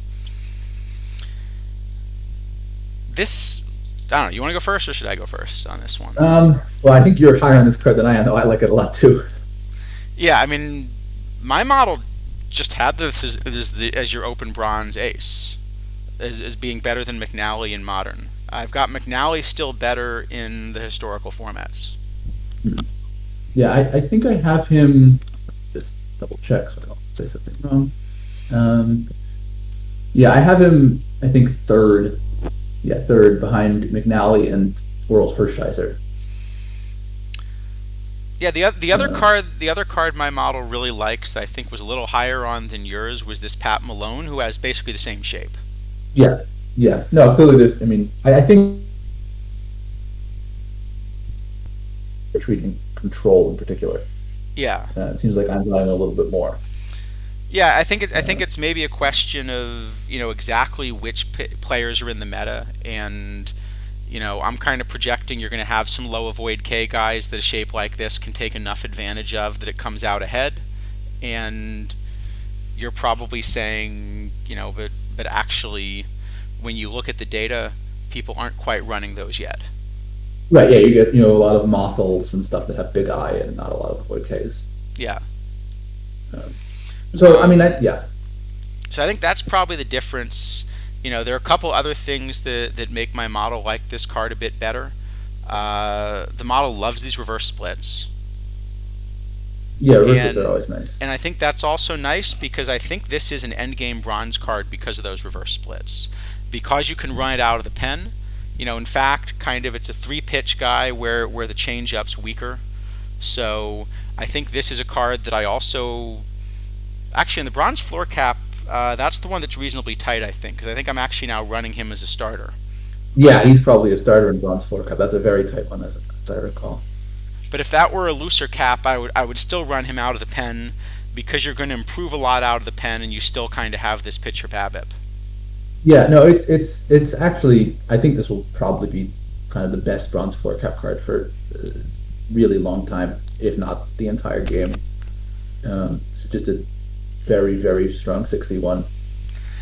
this, I don't know. You want to go first, or should I go first on this one? Well, I think you're higher on this card than I am, though. I like it a lot too. Yeah, I mean, my model just had this as your open bronze ace, as being better than McNally in modern. I've got McNally still better in the historical formats. Yeah, I think I have him. Just double check so I don't say something wrong. Um, yeah, I have him. I think third. Yeah, third behind McNally and World Hershiser. Yeah, the other Uh, card my model really likes that I think was a little higher on than yours was this Pat Malone, who has basically the same shape. yeah, yeah. No, clearly there's. I mean, I think they're treating control in particular. Yeah, It seems like I'm buying a little bit more. yeah. I think Uh, it's maybe a question of exactly which players are in the meta, and I'm kind of projecting you're going to have some low avoid K guys that a shape like this can take enough advantage of that it comes out ahead, and you're probably saying but actually when you look at the data, people aren't quite running those yet. right. Yeah, you get a lot of Mothals and stuff that have big eye and not a lot of Void Ks. Yeah. Um, so I mean, Um, yeah, So I think that's probably the difference. There are a couple other things that make my model like this card a bit better. The model loves these reverse splits, yeah. Reversals are and always nice. and I think that's also nice because I think this is an endgame bronze card because of those reverse splits. Because you can run it out of the pen. In fact, kind of it's a three pitch guy where the changeup's weaker. So I think this is a card that I also actually in the bronze floor cap. That's the one that's reasonably tight, I think, because I think I'm actually now running him as a starter. Yeah, But he's probably a starter in Bronze Floor Cup. That's a very tight one, as I recall. but if that were a looser cap, I would still run him out of the pen because you're going to improve a lot out of the pen, and you still kind of have this pitcher BABIP. Yeah, no, it's actually. I think this will probably be kind of the best Bronze Floor Cup card for a really long time, if not the entire game. It's just a very very strong 61.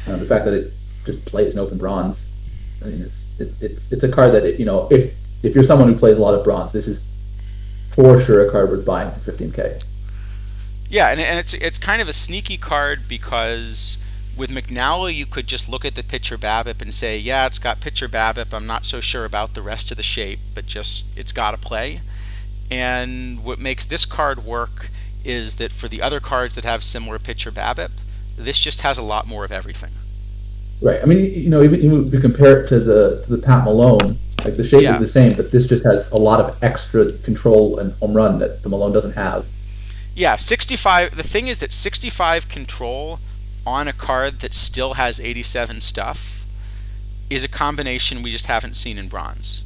The fact that it just plays an open bronze, I mean, it's a card that if you're someone who plays a lot of bronze, this is for sure a card worth buying for 15K. Yeah, and it's kind of a sneaky card because with McNally you could just look at the pitcher BABIP and say, yeah, it's got pitcher BABIP. I'm not so sure about the rest of the shape, but just it's got to play. And what makes this card work is that for the other cards that have similar pitcher BABIP, this just has a lot more of everything. Right. I mean, even if you compare it to the Pat Malone, like the shape is Yeah, the same, but this just has a lot of extra control and home run that the Malone doesn't have. yeah. 65. The thing is that 65 control on a card that still has 87 stuff is a combination we just haven't seen in bronze.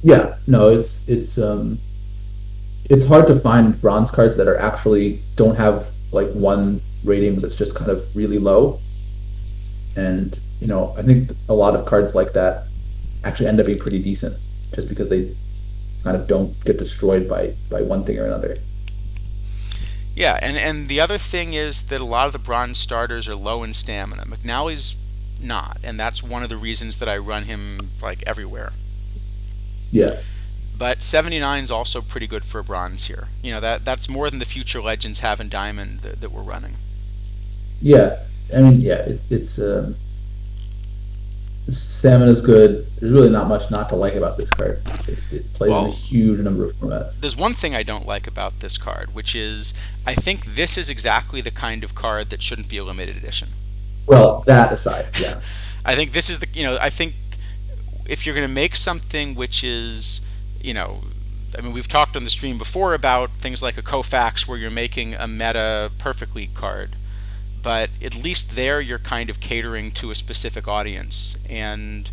Yeah. No, it's hard to find bronze cards that are actually don't have like one rating that's just kind of really low. And I think a lot of cards like that actually end up being pretty decent just because they kind of don't get destroyed by one thing or another. Yeah, and the other thing is that a lot of the bronze starters are low in stamina. McNally's not, and that's one of the reasons that I run him like everywhere. Yeah. But 79 is also pretty good for a bronze here. That's more than the future legends have in diamond that we're running. Yeah. I mean, yeah, Stamina's good. There's really not much not to like about this card. It plays in a Well, huge number of formats. there's one thing I don't like about this card, which is I think this is exactly the kind of card that shouldn't be a limited edition. Well, that aside, yeah. I think this is I think if you're going to make something which is, you know, I mean, we've talked on the stream before about things like a Kofax where you're making a meta perfect league card, but at least there you're kind of catering to a specific audience. And,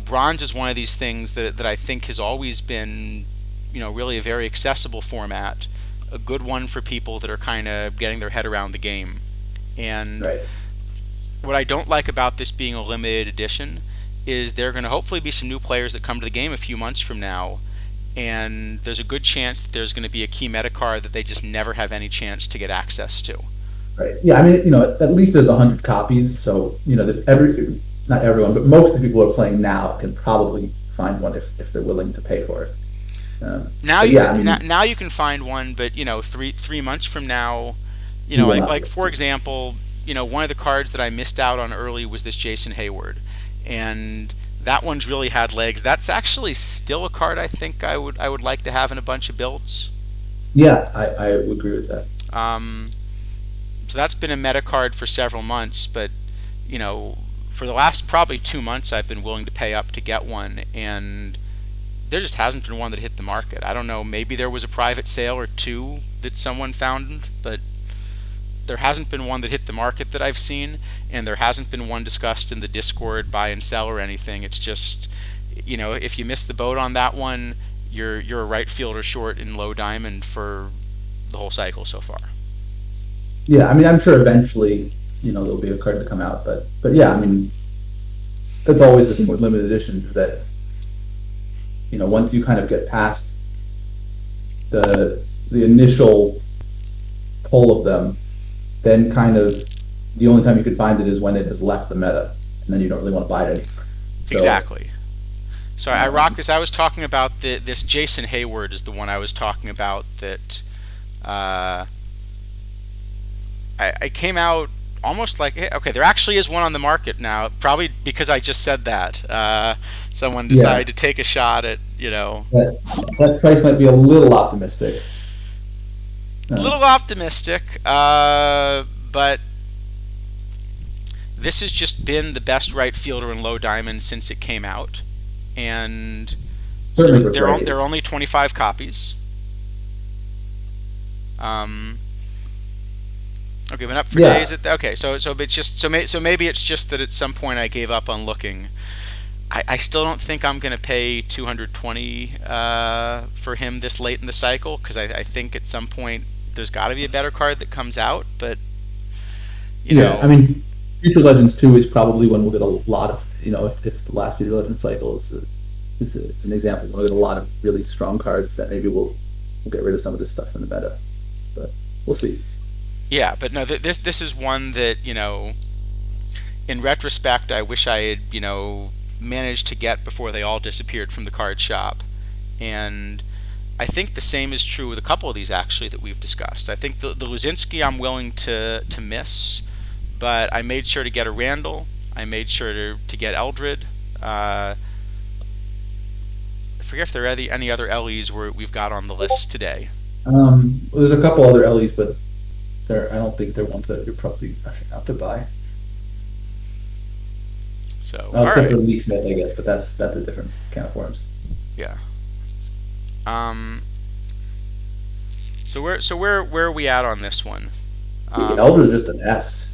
bronze is one of these things that I think has always been, really a very accessible format, a good one for people that are kind of getting their head around the game. And Right. what I don't like about this being a limited edition is there are going to hopefully be some new players that come to the game a few months from now, and there's a good chance that there's going to be a key meta card that they just never have any chance to get access to. Right. Yeah. I mean, at least there's 100 copies, so that not everyone, but most of the people who are playing now can probably find one if they're willing to pay for it. Now But you yeah, I mean, now you can find one, but 3 months from now, you will not be like able for to. example, one of the cards that I missed out on early was this Jason Hayward, and that one's really had legs. That's actually still a card I think I would like to have in a bunch of builds. Yeah, I would agree with that. Um, so that's been a meta card for several months, but you know, for the last probably 2 months, I've been willing to pay up to get one, and there just hasn't been one that hit the market. I don't know, maybe there was a private sale or two that someone found, but there hasn't been one that hit the market that I've seen, and there hasn't been one discussed in the Discord buy and sell or anything. It's just, if you miss the boat on that one, you're a right fielder short in low diamond for the whole cycle so far. Yeah, I mean, I'm sure eventually, there'll be a card to come out, but yeah, I mean, that's always the thing with limited editions that once you kind of get past the initial pull of them, then kind of the only time you can find it is when it has left the meta, and then you don't really want to buy it anymore. So, Exactly. So I rock um, this. I was talking about this Jason Hayward is the one I was talking about that uh, I came out almost like, hey, okay, there actually is one on the market now. Probably because I just said that. Someone yeah, decided to take a shot at, that price might be a little optimistic. a Uh, little optimistic, but this has just been the best right fielder in low diamond since it came out, and Certainly for there are praise. only 25 copies. Um, okay, been up for Yeah, days. Okay, so it's just so maybe it's just that at some point I gave up on looking. I still don't think I'm going to pay 220 for him this late in the cycle because I think at some point there's got to be a better card that comes out. But you yeah. I know, mean, Future Legends 2 is probably when we'll get a lot of, if the last Future Legends cycle is an example, we'll get a lot of really strong cards that maybe we'll get rid of some of this stuff in the meta. But we'll see. yeah, but no, this is one that in retrospect, I wish I had managed to get before they all disappeared from the card shop, and I think the same is true with a couple of these actually that we've discussed. I think the Luzinski I'm willing to miss, but I made sure to get a Randall. I made sure to get Eldred. I forget if there are any other LEs we've got on the list today. There's a couple other LEs, but I don't think they're ones that you're probably rushing out to buy. So, all Except for right, Lee Smith, I guess, but that's a different can of worms. yeah. Um, so where are we at on this one? The Um, Elder's just an S.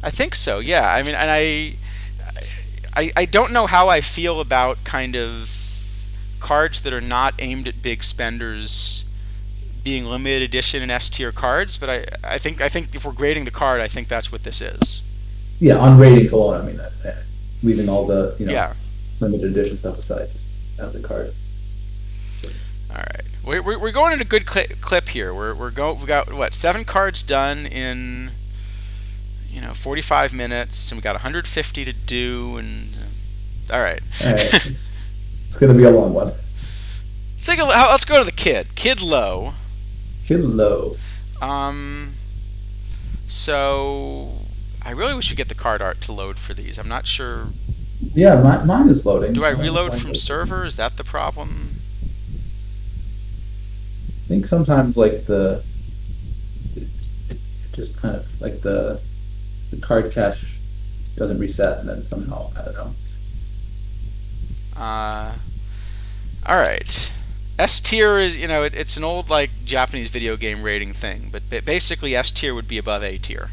I think so. Yeah. I mean, and I don't know how I feel about kind of cards that are not aimed at big spenders being limited edition and S tier cards, but I think if we're grading the card, I think that's what this is. Yeah, on ratings alone, I mean, leaving all the Yeah. limited edition stuff aside, just as a card. All right. We're going in a good clip here. We've got what 7 cards done in 45 minutes, and we got 150 to do, and all right. All right, it's gonna be a long one. Let's go to the kid low. Kid low. Um, so I really wish we get the card art to load for these. I'm not sure. Yeah, mine is loading. Do I reload from server? Is that the problem? I think sometimes like it just kind of like the card cache doesn't reset, and then somehow I don't know. Uh, all right. S tier is it's an old like Japanese video game rating thing, but basically S tier would be above A tier.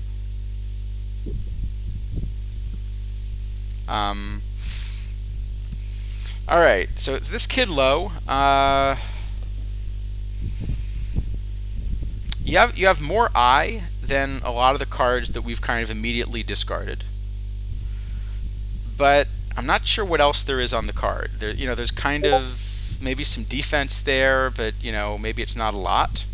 Um, all right. So it's this kid low. You have more I than a lot of the cards that we've kind of immediately discarded. But I'm not sure what else there is on the card. There's kind of maybe some defense there, but maybe it's not a lot.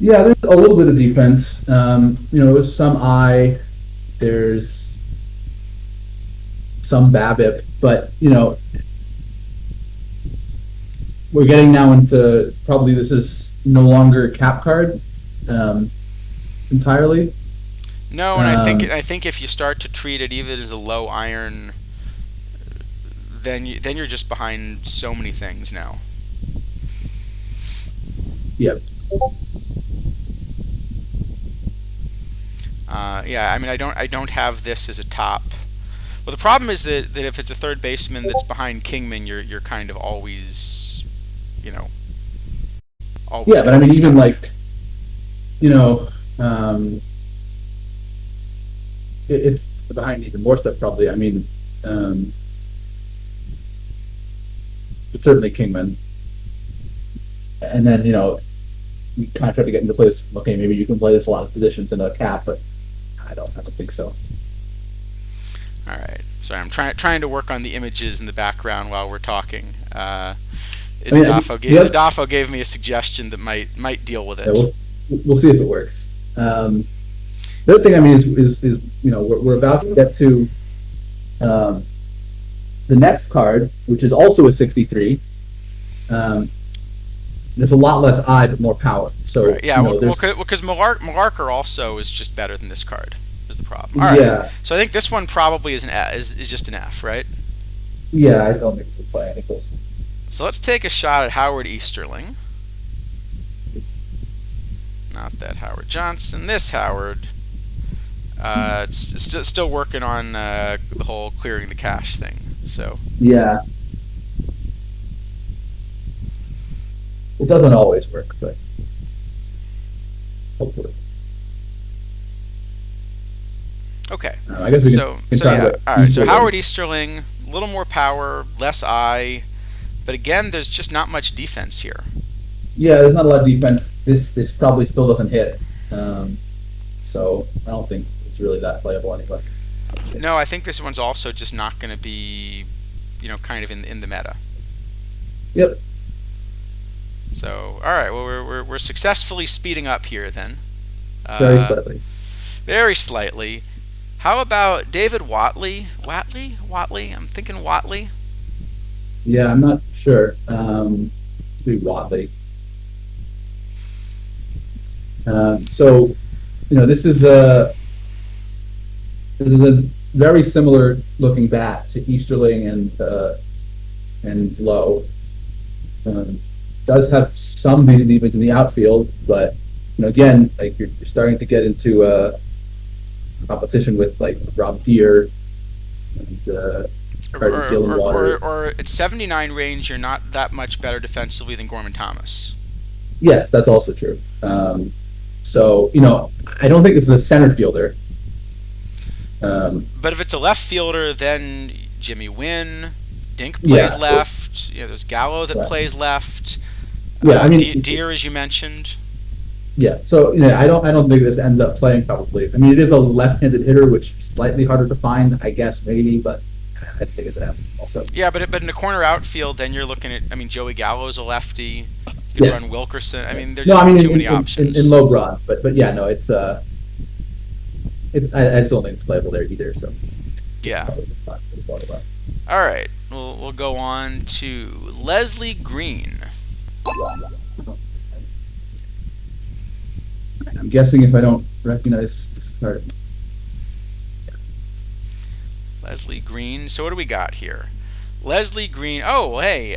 Yeah, there's a little bit of defense. There's some I, there's some BABIP, but we're getting now into probably this is no longer a cap card entirely. No, and I think if you start to treat it even as a low iron, then you're just behind so many things now. Yep. Yeah, I mean, I don't have this as a top. Well, the problem is that if it's a third baseman that's behind Kingman, you're kind of always, always Yeah, but gonna I be mean, even stuck. like, um, it's behind even more stuff probably. I mean, but certainly Kingman. And then, we kind of try to get into place. Okay, maybe you can play this a lot of positions in a cap, but I don't think so. All right. Sorry, I'm trying to work on the images in the background while we're talking. I mean, Zadafo gave me a suggestion that might deal with yeah, it. we'll see if it works. The other thing, I mean, is we're about to get to the next card, which is also a 63. There's a lot less I, but more power. So Right. Yeah. Because Malarker also is just better than this card. Is the problem. All right. Yeah. So I think this one probably is is just an F, right? Yeah, I don't think this will play any closer. So let's take a shot at Howard Easterling. Not that Howard Johnson. This Howard. It's still working on the whole clearing the cache thing. So Yeah. It doesn't always work, but hopefully. okay. I guess we can talk yeah. about All right. So Easterling. Howard Easterling, a little more power, less I, but again, there's just not much defense here. Yeah, there's not a lot of defense. This probably still doesn't hit. So I don't think it's really that playable anyway. No, I think this one's also just not going to be, kind of in the meta. Yep. So, all right. Well, we're successfully speeding up here then. Very slightly. Very slightly. How about David Watley? Watley? I'm thinking Watley. Yeah, I'm not sure. Maybe Watley. So this is a very similar looking bat to Easterling and Lowe. Um, does have some decent defense in the outfield, but again, like you're starting to get into competition with like Rob Deere and Dylan Water. Or at 79 range, you're not that much better defensively than Gorman Thomas. Yes, that's also true. So I don't think this is a center fielder. But if it's a left fielder, then Jimmy Wynn, Dink plays Yeah, left. There's Gallo that but, plays left. yeah. I mean, Deere, as you mentioned. yeah. So I don't think this ends up playing probably. I mean, it is a left-handed hitter, which is slightly harder to find, I guess maybe, but I think it's an M also. Yeah, but in the corner outfield, then you're looking at. I mean, Joey Gallo's a lefty. You could Yeah. run Wilkerson. I mean, there's No, just I mean too many options. in low bronze, but yeah, no, it's I just don't think it's playable there either. So it's Yeah. probably just not really thought about. All right. We'll go on to Leslie Green. I'm guessing if I don't recognize this card. Leslie Green. So what do we got here? Leslie Green. Oh, hey.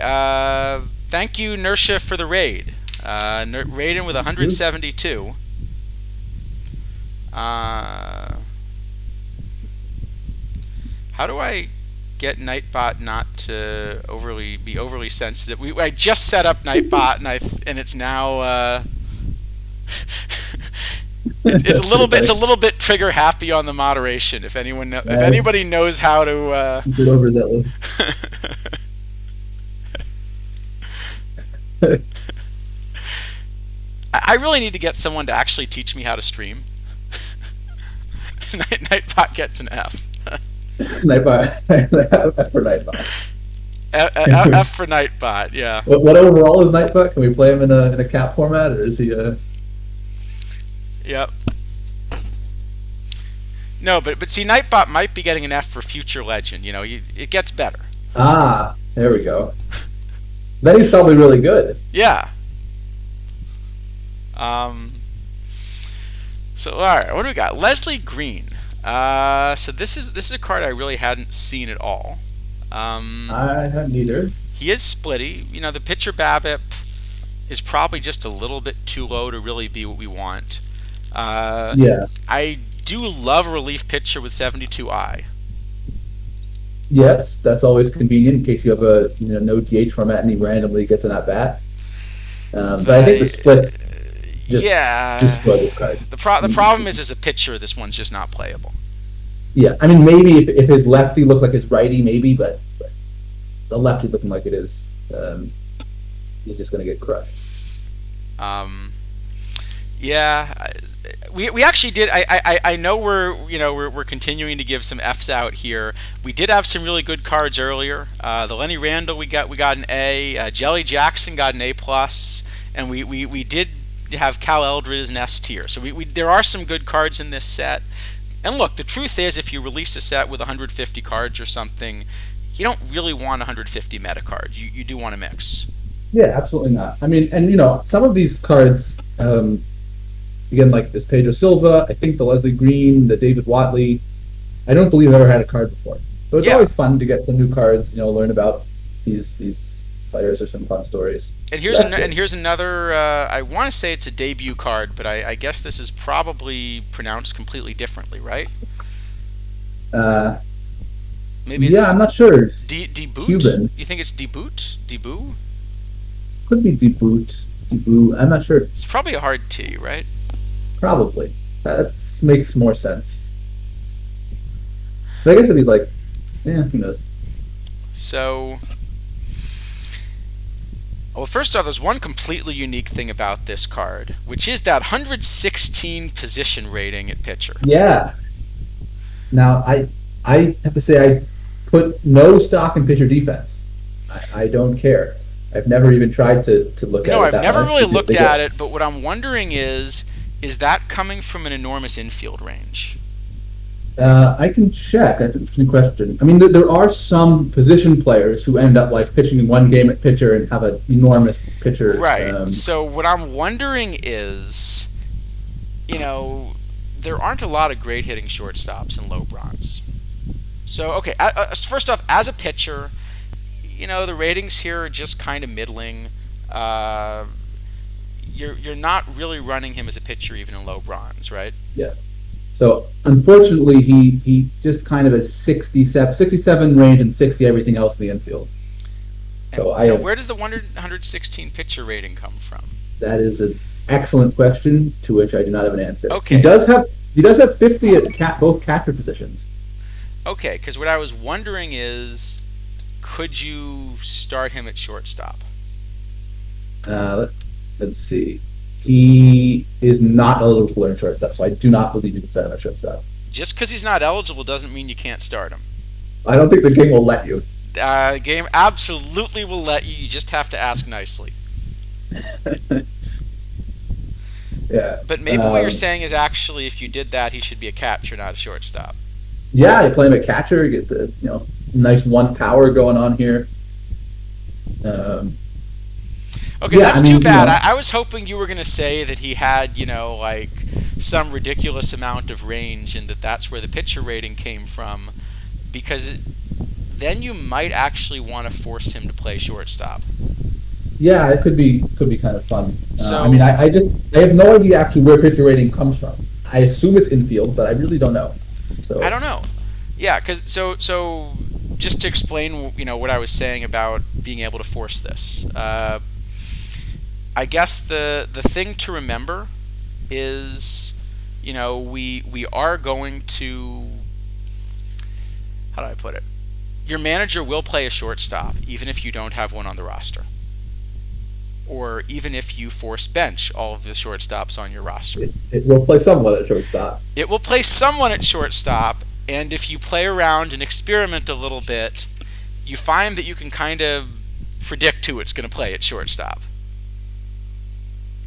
Thank you, Nersha, for the raid. Raiden with 172. How do I get Nightbot not to be overly sensitive? I just set up Nightbot and it's now it's a little bit trigger happy on the moderation. If anybody knows how to Keep it overzealous. I really need to get someone to actually teach me how to stream. Nightbot gets an F. Nightbot. F for Nightbot. F for Nightbot, yeah. What overall is Nightbot? Can we play him in a cap format, or is he a? Yep. No, but see, Nightbot might be getting an F for Future Legend. It gets better. Ah, there we go. Then he's probably really good. Yeah. So all right, what do we got? Leslie Green. So this is a card I really hadn't seen at all. I haven't either. He is splitty. The pitcher BABIP is probably just a little bit too low to really be what we want. Yeah. I do love a relief pitcher with 72i. Yes, that's always convenient in case you have a no DH format and he randomly gets an at bat. But I think the splits destroy this card. The problem is, as a pitcher, this one's just not playable. Yeah, I mean maybe if his lefty looked like his righty, maybe, but the lefty looking like it is, he's just going to get crushed. Yeah, we actually did. I know we're continuing to give some Fs out here. We did have some really good cards earlier. The Lenny Randall we got an A. Jelly Jackson got an A plus, and we did have Cal Eldred as an S tier. So there are some good cards in this set. And look, the truth is, if you release a set with 150 cards or something, you don't really want 150 meta cards. You do want to mix. Yeah, absolutely not. I mean, and some of these cards. Again, like this Pedro Silva, I think the Leslie Green, the David Watley, I don't believe I've ever had a card before. So it's always fun to get some new cards, learn about these players or some fun stories. And here's another, I want to say it's a debut card, but I guess this is probably pronounced completely differently, right? Maybe it's I'm not sure. Deboot? Cuban. You think it's Deboot? Debut? Could be Deboot. I'm not sure. It's probably a hard T, right? Probably. That makes more sense. But I guess if he's like, who knows? So, well, first off, there's one completely unique thing about this card, which is that 116 position rating at pitcher. Yeah. Now, I have to say I put no stock in pitcher defense. I don't care. I've never even tried to look at it. No, I've never really looked at it, but what I'm wondering is that coming from an enormous infield range? I can check. That's an interesting question. I mean, there are some position players who end up like pitching in one game at pitcher and have an enormous pitcher. Right. So what I'm wondering is, you know, there aren't a lot of great hitting shortstops in low bronze. So okay, first off, as a pitcher, the ratings here are just kind of middling. Uh, you're not really running him as a pitcher even in low bronze, right? Yeah. So unfortunately, he just kind of a 67 range and 60 everything else in the infield. And So I so have where does the 116 pitcher rating come from? that is an excellent question to which I do not have an answer. Okay, He does have 50 at both catcher positions. okay, because what I was wondering is, could you start him at shortstop? Let, let's see. He is not eligible to learn shortstop, so I do not believe you can set him at shortstop. Just because he's not eligible doesn't mean you can't start him. I don't think the game will let you. Game absolutely will let you. You just have to ask nicely. Yeah. But maybe what you're saying is actually, if you did that, he should be a catcher, not a shortstop. Yeah, you play him at catcher, you get the nice one power going on here. Um, Okay, yeah, that's I mean, too bad. I was hoping you were going to say that he had, like some ridiculous amount of range and that's where the pitcher rating came from, because then you might actually want to force him to play shortstop. yeah, it could be kind of fun. I mean, So I have no idea actually where pitcher rating comes from. I assume it's infield, but I really don't know. I So don't know. Yeah, because so just to explain, what I was saying about being able to force this. I guess the thing to remember is, we are going to, how do I put it? Your manager will play a shortstop even if you don't have one on the roster, or even if you force bench all of the shortstops on your roster. it will play someone at shortstop. It will play someone at shortstop, and if you play around and experiment a little bit, you find that you can kind of predict who it's going to play at shortstop.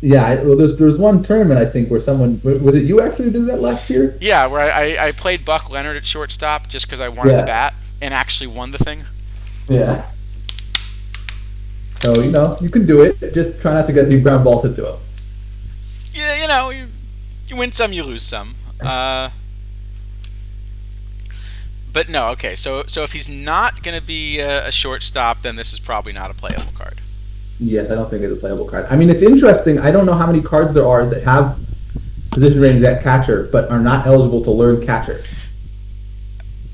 Yeah, well, there's one tournament I think where someone was it you actually who did that last year? Yeah, where I played Buck Leonard at shortstop just because I wanted the Yeah, bat and actually won the thing. yeah. So you can do it. Just try not to get any ground balls into him. Yeah, you win some, you lose some. But no, okay. So if he's not going to be a shortstop, then this is probably not a playable card. Yes, I don't think it's a playable card. I mean, it's interesting. I don't know how many cards there are that have position ratings at catcher but are not eligible to learn catcher.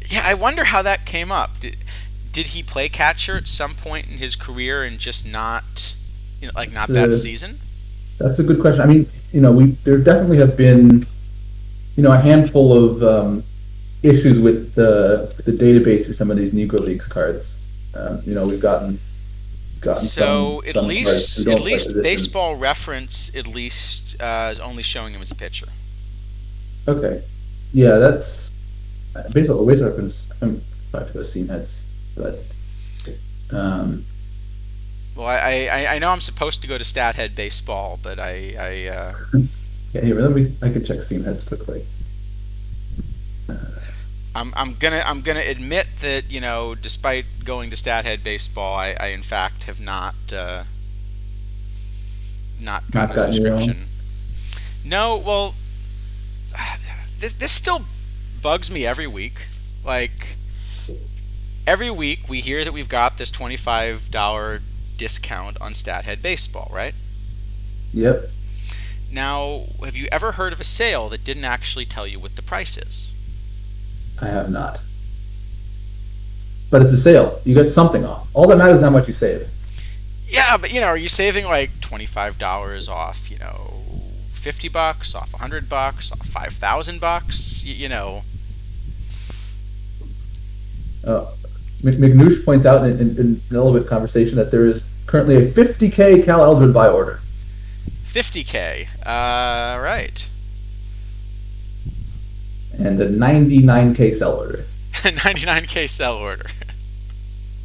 Yeah, I wonder how that came up. Did he play catcher at some point in his career and just not, like not that Uh, season? that's a good question. I mean, we there definitely have been a handful of issues with the database for some of these Negro Leagues cards. We've gotten So some cards who at don't play least position. Baseball Reference at least is only showing him as a pitcher. Okay, yeah, that's baseball reference. I have to go see heads, but um, Well, I know I'm supposed to go to Stathead Baseball, but yeah, here, I could check seam heads quickly. Uh, I'm gonna admit that despite going to Stathead Baseball, I in fact have not not gotten a gotten your own. subscription. No, well, this still bugs me every week. Like every week we hear that we've got this $25 discount on Stathead Baseball, right? Yep, Now, have you ever heard of a sale that didn't actually tell you what the price is? I have not. But it's a sale. You get something off. All that matters is how much you save. Yeah, but are you saving like $25 off, $50 off $100 off $5,000? Uh, McNoosh points out in a little bit of conversation that there is currently a 50K Cal Eldred buy order 50K. Right. and a 99K sell order. 99K sell order.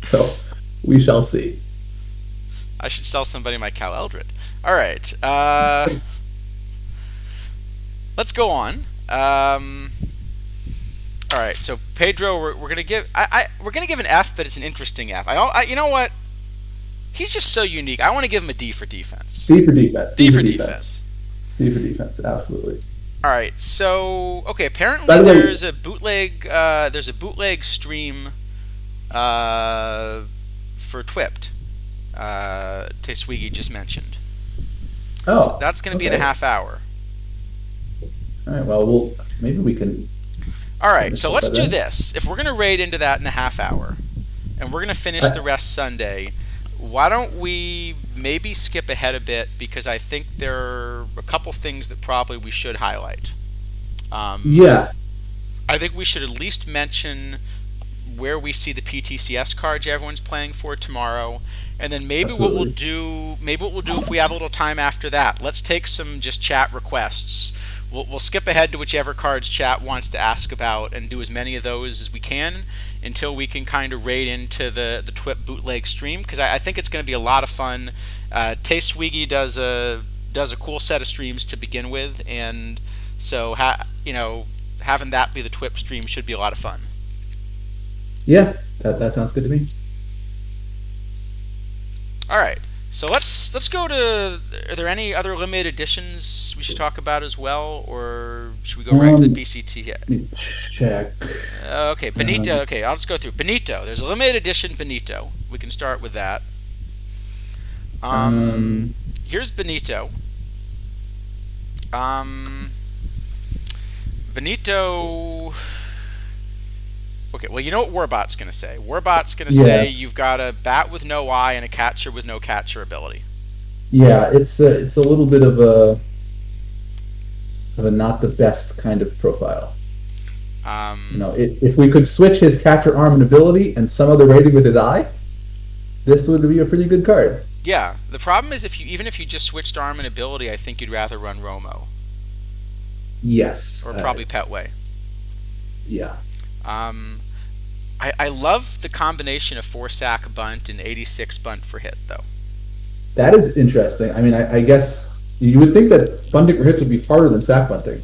So we shall see. I should sell somebody my Cal Eldred. All right. Let's go on. All right, so Pedro, we're gonna give we're gonna give an F, but it's an interesting F. You know what? He's just so unique. I want to give him a D for defense. D for defense. D D for for defense. defense. D for defense. Absolutely. All right, so okay. By Apparently, the way, there's a bootleg. There's a bootleg stream for Twipped. Teswigi just mentioned. So oh, that's going to be in a okay. half hour. All right. Well, maybe we can All kind right, of so fit let's that do in. this. If we're going to raid into that in a half hour, and we're going to finish the I, rest Sunday, why don't we maybe skip ahead a bit because I think there are a couple things that probably we should highlight. Um, yeah, I think we should at least mention where we see the PTCS cards everyone's playing for tomorrow, and then absolutely. maybe what we'll do if we have a little time after that. Let's take some just chat requests. We'll skip ahead to whichever cards chat wants to ask about and do as many of those as we can until we can kind of raid into the TWIP bootleg stream because I think it's going to be a lot of fun. Tay Swiggy does a cool set of streams to begin with, and so having that be the TWIP stream should be a lot of fun. Yeah, that sounds good to me. All right. So let's go to. Are there any other limited editions we should talk about as well, or should we go right to the Um, BCT? let me check. Okay, Benito. Um, Okay, I'll just go through Benito. There's a limited edition Benito. We can start with that. Um, um, Here's Benito. Um, Benito. Okay, well, you know what Warbot's going to say. Warbot's going to say yeah, you've got a bat with no eye and a catcher with no catcher ability. yeah. It's a little bit of a not the best kind of profile. You Um, know, if we could switch his catcher arm and ability and some other rating with his eye, this would be a pretty good card. Yeah, the problem is even if you just switched arm and ability, I think you'd rather run Romo Yes. or probably Petway. Yeah. Um, I love the combination of 4 sack bunt and 86 bunt for hit though. That is interesting. I mean, I guess you would think that bunting for hits would be harder than sack bunting.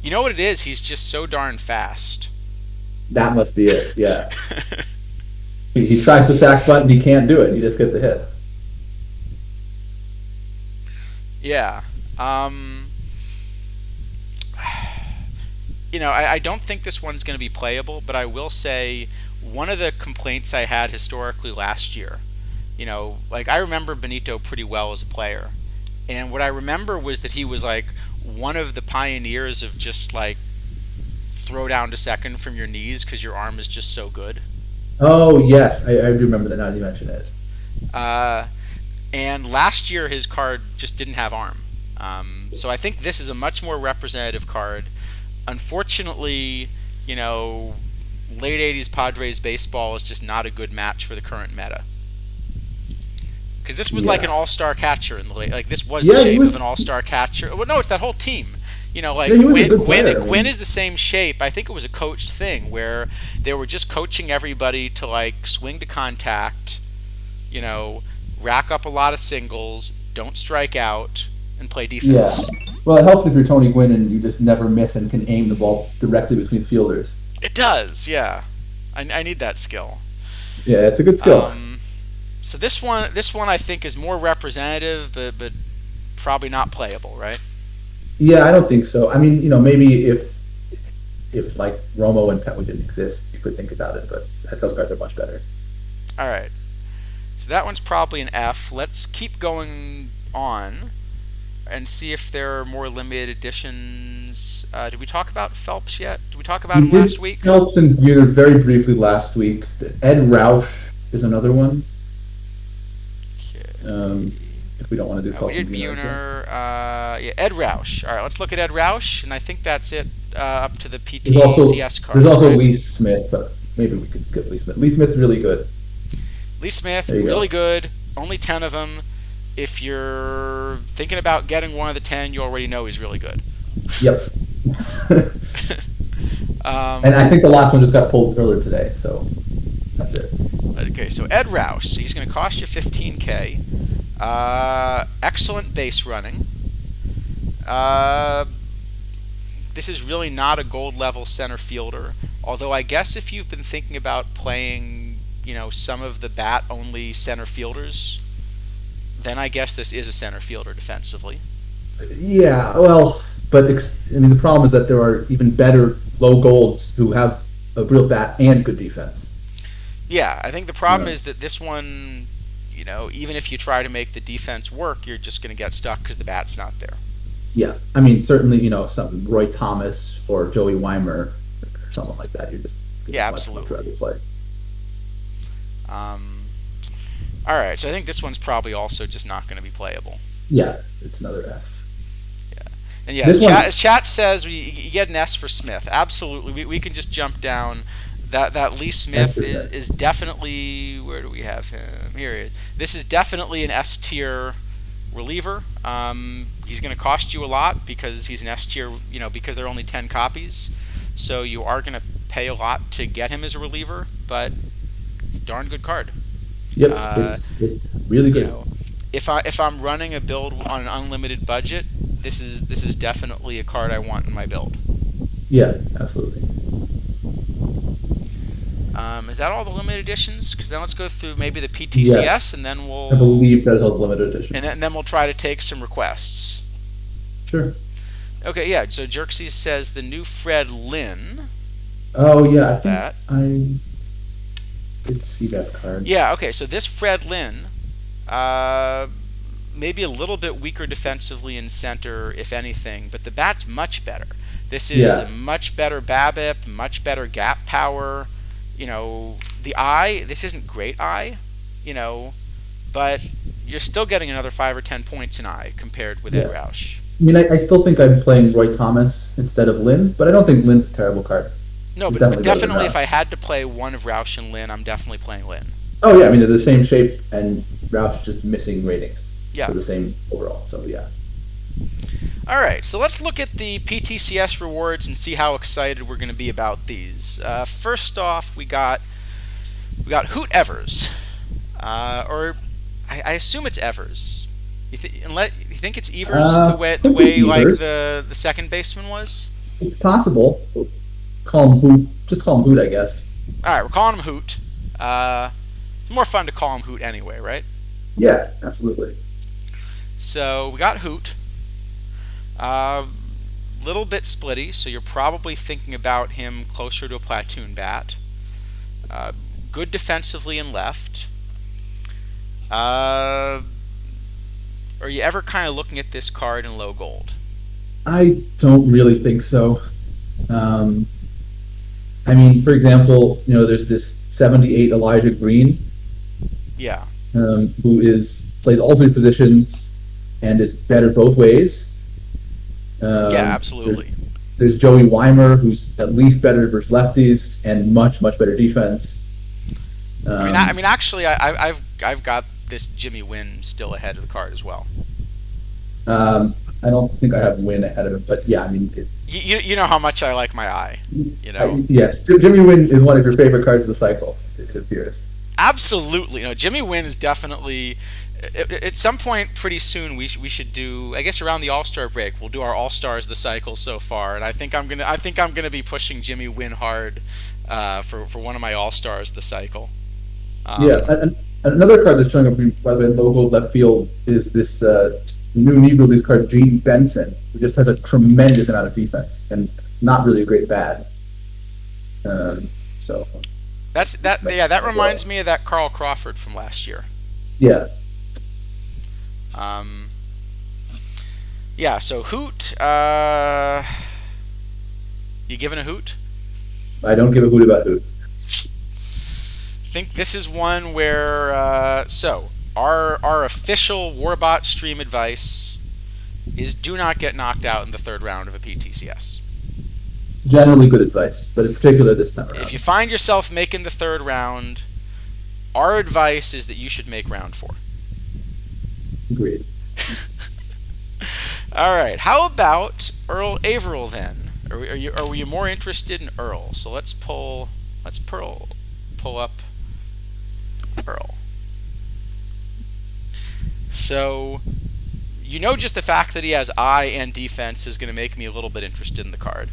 You know what it is? He's just so darn fast. That must be it. Yeah. He tries to sack bunt and he can't do it. He just gets a hit. Yeah. Um, I don't think this one's going to be playable, but I will say one of the complaints I had historically last year, like I remember Benito pretty well as a player. And what I remember was that he was like one of the pioneers of just like throw down to second from your knees because your arm is just so good. Oh, yes. I remember that now that you mention it. Uh, and last year his card just didn't have arm. So I think this is a much more representative card. Unfortunately, you know, late 80s Padres baseball is just not a good match for the current meta. Because this was like an Yeah. all-star catcher in the late, like this was the Yeah, he shape of was. an all-star catcher. Well, no, it's that whole team. Yeah, Like he was a Gwyn, good Gwyn, player. I Gwyn mean, is the same shape. I think it was a coached thing where they were just coaching everybody to like swing to contact, you know, rack up a lot of singles, don't strike out, and play yeah. defense. Well, it helps if you're Tony Gwynn and you just never miss and can aim the ball directly between fielders. It does, yeah. I need that skill. Yeah, it's a good skill. Um, so this one I think is more representative, but probably not playable, right? Yeah, I don't think so. I mean, maybe if like Romo and Petwood didn't exist, you could think about it, but those cards are much better. All right. So that one's probably an F. Let's keep going on and see if there are more limited editions. Did we talk about Phelps yet? Did we talk about We him last did week? Phelps and Buhner very briefly last week. Ed Roush is another one. Okay. If we don't want to do We Phelps did and Buhner again. Buhner. Yeah, Ed Roush. All right, let's look at Ed Roush, and I think that's it up to the There's also PTCS there's cards, also right? Lee Smith, but maybe we could skip Lee Smith. Lee Smith's really good. Lee Smith, There you really go. good. Only 10 of them. If you're thinking about getting one of the 10, you already know he's really good. Yep. And I um, think the last one just got pulled earlier today, so that's it. okay, so Ed Roush. So he's going to cost you 15K. Excellent base running. Uh, this is really not a gold level center fielder. Although I guess if you've been thinking about playing, some of the bat only center fielders, then I guess this is a center fielder defensively. Yeah, well, but I mean, the problem is that there are even better low golds who have a real bat and good defense. Yeah, I think the problem Um, is that this one, even if you try to make the defense work, you're just going to get stuck because the bat's not there. yeah, I mean, certainly, some Roy Thomas or Joey Weimer or someone like that. You're just Yeah, much absolutely. rather play. Um, all right, so I think this one's probably also just not going to be playable. Yeah, it's another F. Yeah, and yeah, This one, as chat says, you get an S for Smith. Absolutely, we can just jump down. That Lee F Smith for is Smith. definitely, where do we have him? Here he is. This is definitely an S tier reliever. He's going to cost you a lot because he's an S tier, because there are only 10 copies. So you are going to pay a lot to get him as a reliever, but it's a darn good card. Yep, Uh, it's really you good. know, if I'm running a build on an unlimited budget, this is definitely a card I want in my build. Yeah, absolutely. Is that all the limited editions? Because then let's go through maybe the PTCS, Yes, and then I we'll believe that is all the limited editions. and then we'll try to take some requests. Sure. Okay, yeah. So Jerxes says the new Fred Lynn. Oh yeah, I think That. I did see that card. Yeah. Okay. So this Fred Lynn, uh, maybe a little bit weaker defensively in center, if anything, but the bat's much better. This is a Yeah, much better BABIP, much better gap power. The eye. This isn't great eye, you know, but you're still getting another 5 or 10 points in eye compared with Ed yeah. Roush. I mean, I still think I'm playing Roy Thomas instead of Lynn, but I don't think Lynn's a terrible card. No, He's but definitely better than definitely if Roush. I had to play one of Roush and Lynn, I'm definitely playing Lynn. Oh yeah, I mean they're the same shape, and Roush is just missing ratings Yeah. for the same overall. So yeah, All right, so let's look at the PTCS rewards and see how excited we're going to be about these. First off, we got Hoot Evers, or I assume it's Evers. You think it's Evers the could be way like Evers. the second baseman was? It's possible. Call him Hoot. Just call him Hoot, I guess. All right, we're calling him Hoot. It's more fun to call him Hoot anyway, right? Yeah, absolutely. So we got Hoot. Little bit splitty, so you're probably thinking about him closer to a platoon bat. Good defensively and left. Are you ever kind of looking at this card in low gold? I don't really think so. Um, I mean, for example, there's this 78 Elijah Green, Yeah, who is plays all three positions and is better both ways. yeah, There's absolutely. Joey Weimer, who's at least better versus lefties and much better defense. I Um, mean, actually, I've got this Jimmy Wynn still ahead of the card as well. I don't think I have Win ahead of him, but yeah, I mean, You know how much I like my eye. You know, yes, Jimmy Win is one of your favorite cards of the cycle. It appears. absolutely. No, Jimmy Wynn is definitely. At some point, pretty soon, we should do. I guess around the All Star break, we'll do our All Stars the cycle so far, and I think I'm gonna be pushing Jimmy Wynn hard for one of my All Stars the cycle. Yeah, Um, another card that's showing up, by the way, in logo left field is this new Negro Leagues card, Gene Benson, who just has a tremendous amount of defense and not really a great bat. So that's that. Yeah, that reminds me of that Carl Crawford from last year. yeah, Um, yeah. So Hoot. You giving a Hoot? I don't give a hoot about Hoot. Think this is one where so our official Warbot stream advice is do not get knocked out in the third round of a PTCS. Generally good advice, but in particular this time If you around. find yourself making the third round, our advice is that you should make round 4. Agreed. All right. How about Earl Averill then? Are you more interested in Earl? So let's pull up Earl. So just the fact that he has eye and defense is going to make me a little bit interested in the card.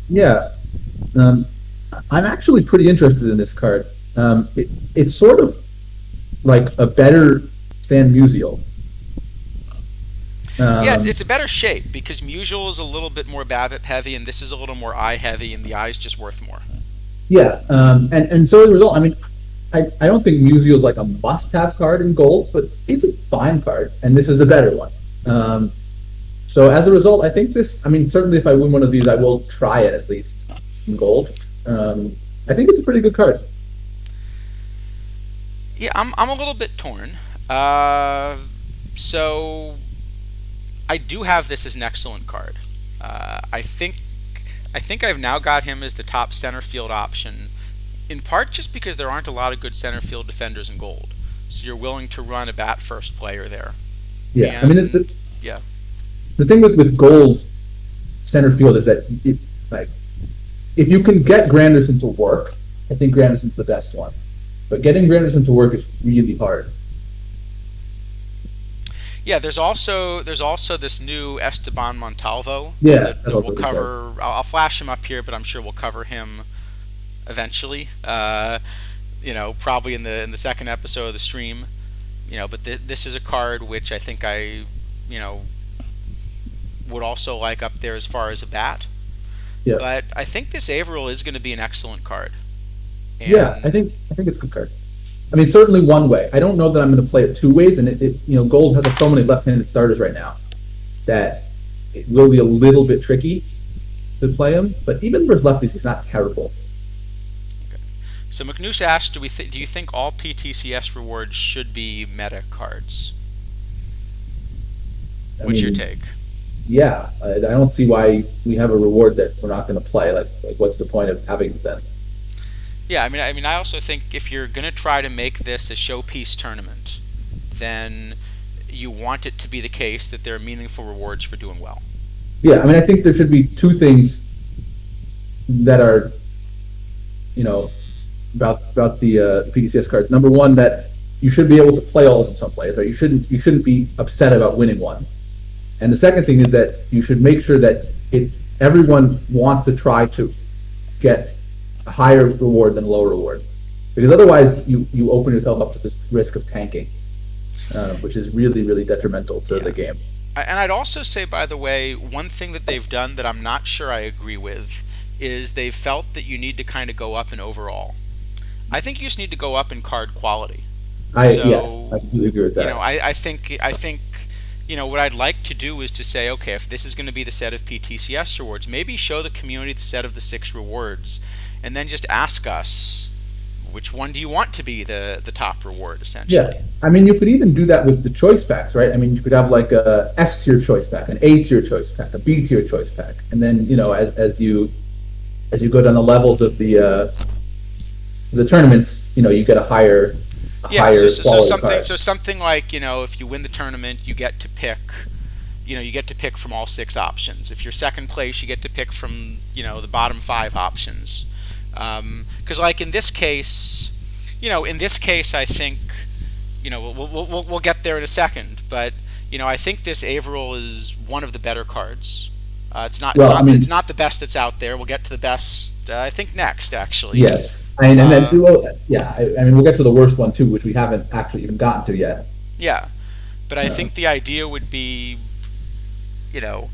Yeah. Um, I'm actually pretty interested in this card. It's sort of like a better Stan Musial. Yeah, it's Um, it's a better shape because Musial is a little bit more BABIP heavy, and this is a little more eye heavy, and the eye's just worth more. yeah, and so as a result, I mean, I don't think Musial is like a must-have card in gold, but it's a fine card, and this is a better one. Um, so as a result, I think this. I mean, certainly if I win one of these, I will try it at least in gold. I think it's a pretty good card. Yeah, I'm a little bit torn. Uh, so I do have this as an excellent card. I think I've now got him as the top center field option, in part just because there aren't a lot of good center field defenders in gold. So you're willing to run a bat first player there. Yeah, I mean, And yeah. the thing with gold center field is that like if you can get Granderson to work, I think Granderson's the best one. But getting Granderson to work is really hard. Yeah, there's also this new Esteban Montalvo Yeah, that, that's that we'll also a good card. cover. I'll flash him up here, but I'm sure we'll cover him eventually. Probably in the second episode of the stream. But this is a card which I think you know, would also like up there as far as a bat. Yeah, But I think this Averill is going to be an excellent card. yeah, And I think it's a good card. I mean, certainly one way. I don't know that I'm going to play it two ways, and gold has so many left-handed starters right now that it will be a little bit tricky to play him. But even versus lefties, he's not terrible. so McNoose asked, do you think all PTCS rewards should be meta cards? I What's your mean, take? yeah, I don't see why we have a reward that we're not going to play. Like, what's the point of having it then? Yeah, I also think if you're gonna try to make this a showpiece tournament, then you want it to be the case that there are meaningful rewards for doing well. Yeah, I mean, I think there should be two things that are, you know, about the PDCS cards. Number one, that you should be able to play all of them someplace, right? You shouldn't be upset about winning one. And the second thing is that you should make sure that everyone wants to try to get a higher reward than a lower reward, because otherwise you open yourself up to this risk of tanking, which is really really detrimental to the Yeah. game. And I'd also say, by the way, one thing that they've done that I'm not sure I agree with is they've felt that you need to kind of go up in overall. I think you just need to go up in card quality. Yes, I So, completely agree with that. I think what I'd like to do is to say, okay, if this is going to be the set of PTCS rewards, maybe show the community the set of the 6 rewards, and then just ask us which one do you want to be the top reward, Yeah, essentially. I mean, you could even do that with the choice packs, right? I mean, you could have like a S tier choice pack, an A tier choice pack, a B tier choice pack, and then as you go down the levels of the tournaments, you get a Yeah, so, higher so, so quality something card. so something like, if you win the tournament, you get to pick from all 6 options. If you're second place, you get to pick from the bottom 5 options. Because like in this case, I think we'll get there in a second, but I think this Averill is one of the better cards. It's not it's Well, I not it's mean, not the best that's out there. We'll get to the best, I think, next actually. yes, I mean, and then Uh, well, yeah, I mean, we'll get to the worst one too, which we haven't actually even gotten to yet. yeah, but I Uh, think the idea would be, you know,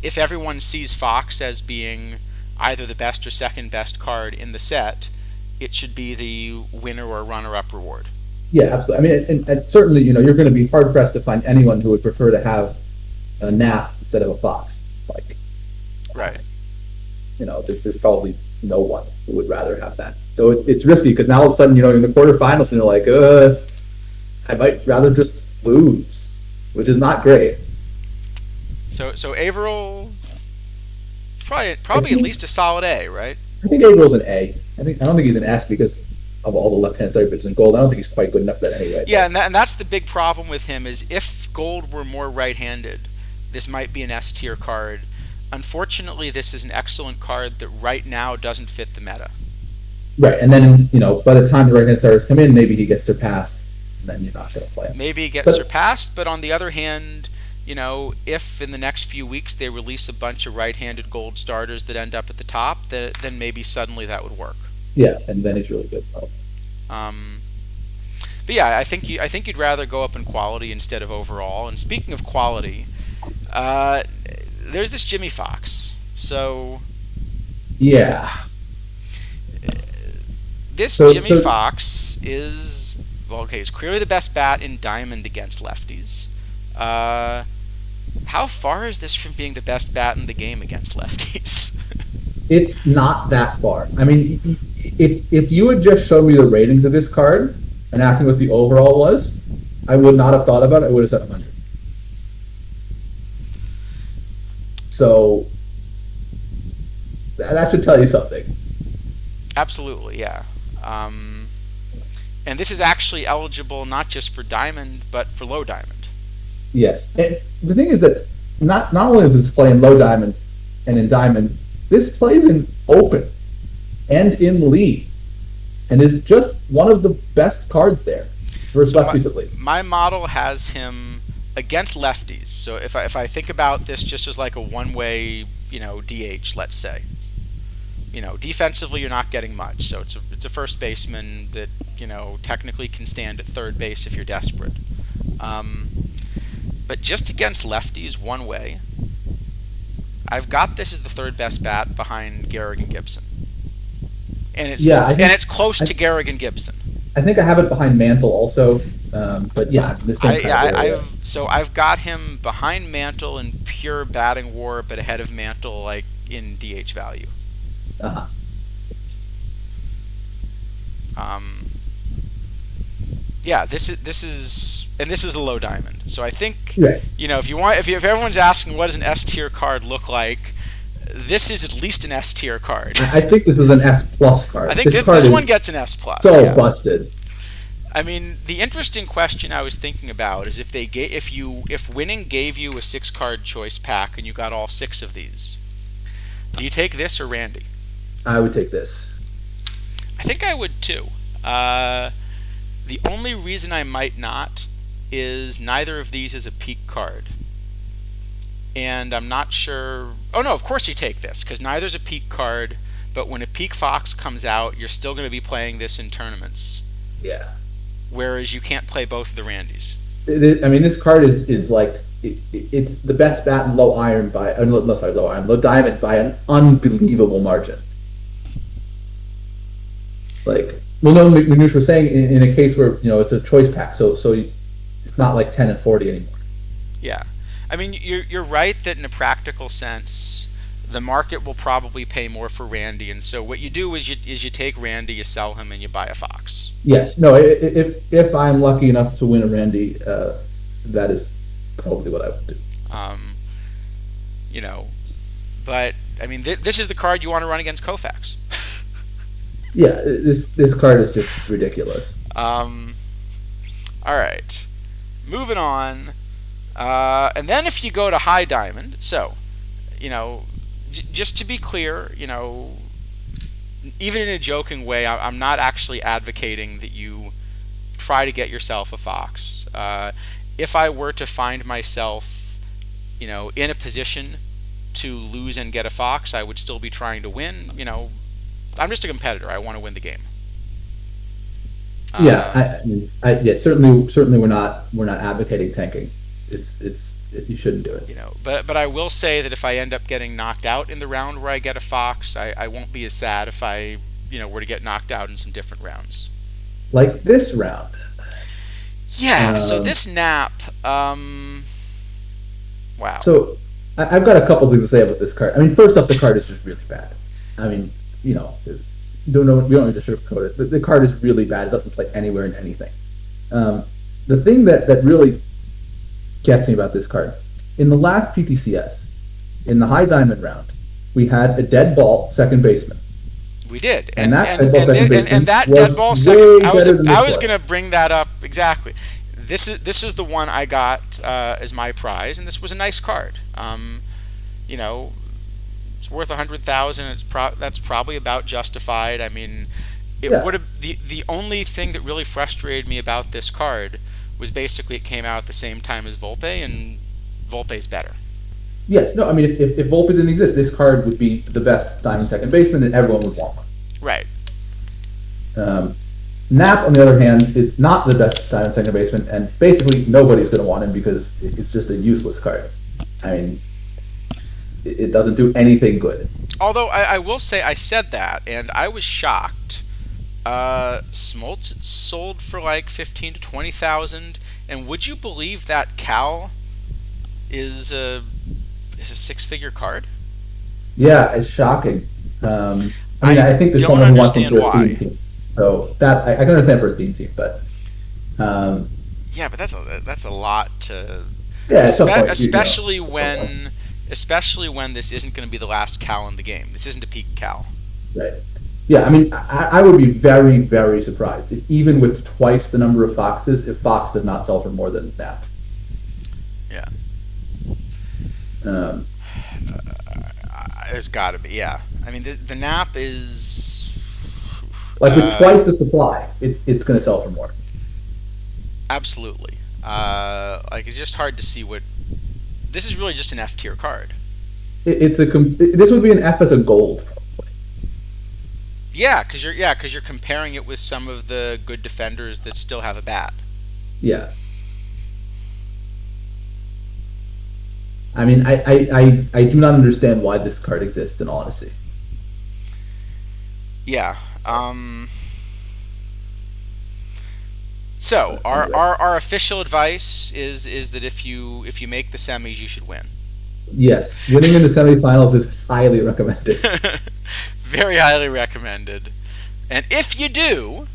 if everyone sees Fox as being either the best or second best card in the set, it should be the winner or runner-up reward. yeah, absolutely. I mean, and certainly, you're going to be hard pressed to find anyone who would prefer to have a nap instead of a fox. Like, Right. there's probably no one who would rather have that. So it's risky because now all of a sudden, in the quarterfinals, and you're like, I might rather just lose, which is not great. So Averill I probably at think least a solid A, right? I think April's an A. I don't think he's an S because of all the left-hand side bits in gold. I don't think he's quite good enough for that anyway. Yeah, But and that's the big problem with him is if Gold were more right-handed, this might be an S tier card. Unfortunately, this is an excellent card that right now doesn't fit the meta. right, and then by the time the right-hand starters come in, maybe he gets surpassed, and then you're not going to play him. Maybe it gets But surpassed, but on the other hand, if in the next few weeks they release a bunch of right-handed gold starters that end up at the top, then maybe suddenly that would work. Yeah, and then he's really good. Probably. Um, but yeah, I think you'd rather go up in quality instead of overall. And speaking of quality, uh, there's this Jimmy Fox. So Yeah. this So Jimmy so Fox is, well, okay, he's clearly the best bat in Diamond against lefties. Uh, how far is this from being the best bat in the game against lefties? it's not that far. I mean, if you had just shown me the ratings of this card and asked me what the overall was, I would not have thought about it. I would have said 100. So that should tell you something. Absolutely, yeah. And this is actually eligible not just for Diamond, but for low Diamond. Yes. And the thing is that not only does this play in low diamond and in diamond, this plays in open and in lead, and is just one of the best cards there versus So my, lefties at least. my model has him against lefties. So if I think about this just as like a one-way, DH, let's say. Defensively you're not getting much. So it's a first baseman that, technically can stand at third base if you're desperate. But just against lefties one way, I've got this as the third best bat behind Garrick and Gibson. And Yeah, it's close to Garrick and Gibson. I think I have it behind Mantle also, but yeah, the same kind of area. I've got him behind Mantle in pure batting WAR, but ahead of Mantle like in DH value. Uh-huh. Um, yeah, this is a low diamond. So I think Right. if everyone's asking what does an S tier card look like, this is at least an S tier card. I think this is an S plus card. I think card this is one gets an S plus. so Yeah. busted. I mean, the interesting question I was thinking about is if winning gave you a 6 card choice pack and you got all 6 of these, do you take this or Randy? I would take this. I think I would too. The only reason I might not is neither of these is a peak card. And I'm not sure. Oh no, of course you take this, because neither's a peak card, but when a peak Fox comes out, you're still going to be playing this in tournaments. Yeah. Whereas you can't play both of the Randys. I mean, this card is like it's the best bat in low iron by low diamond by an unbelievable margin. Like, well, no, Manouche was saying in a case where it's a choice pack, so it's not like 10 and 40 anymore. Yeah, I mean you're right that in a practical sense, the market will probably pay more for Randy, and so what you do is you take Randy, you sell him, and you buy a Fox. Yes, no. If I'm lucky enough to win a Randy, that is probably what I would do. But I mean this is the card you want to run against Koufax. Yeah, this card is just ridiculous. All right, moving on, and then if you go to high diamond, so just to be clear, even in a joking way, I'm not actually advocating that you try to get yourself a Fox. If I were to find myself, in a position to lose and get a Fox, I would still be trying to win. I'm just a competitor. I want to win the game. Yeah, yeah, certainly we're not advocating tanking. You shouldn't do it. But I will say that if I end up getting knocked out in the round where I get a Fox, I won't be as sad if I were to get knocked out in some different rounds. Like this round. Yeah. So this nap. Wow. So I've got a couple things to say about this card. I mean, first off, the card is just really bad. I mean, we don't need to sugarcoat it. The card is really bad. It doesn't play anywhere in anything. The thing that really gets me about this card, in the last PTCS, in the high diamond round, we had a dead ball second baseman. We did, and that dead ball second. I was going to bring that up exactly. This is the one I got as my prize, and this was a nice card. It's worth 100,000. That's probably about justified. I mean, it would have the only thing that really frustrated me about this card was basically it came out at the same time as Volpe, and Volpe's better. Yes, no, I mean, if Volpe didn't exist, this card would be the best diamond second baseman, and everyone would want one. Right. Knapp, on the other hand, is not the best diamond second baseman, and basically nobody's going to want him because it's just a useless card. I mean, it doesn't do anything good. Although I will say I said that, and I was shocked. Smoltz sold for like 15 to 20,000, and would you believe that Cal is a six-figure card? Yeah, it's shocking. I mean, I I think there's don't someone who wants him understand for a theme why. team, so that I can understand for a theme team, but um, Yeah, but that's a lot to, yeah, at some point, especially at some point, when this isn't going to be the last Cal in the game. This isn't a peak Cal. right? Yeah, I mean, I would be very, very surprised if even with twice the number of Foxes, if Fox does not sell for more than that. Yeah, Um, it's got to be. Yeah, I mean the nap is. like with twice the supply, it's going to sell for more. Absolutely. Like it's just hard to see what. This is really just an F tier card. This would be an F as a gold. Because you're comparing it with some of the good defenders that still have a bat. Yeah. I mean, I do not understand why this card exists, in all honesty. Yeah. So But our, anyway, our our official advice is that if you make the semis, you should win. yes, winning in the semifinals is highly recommended. Very highly recommended. And if you do,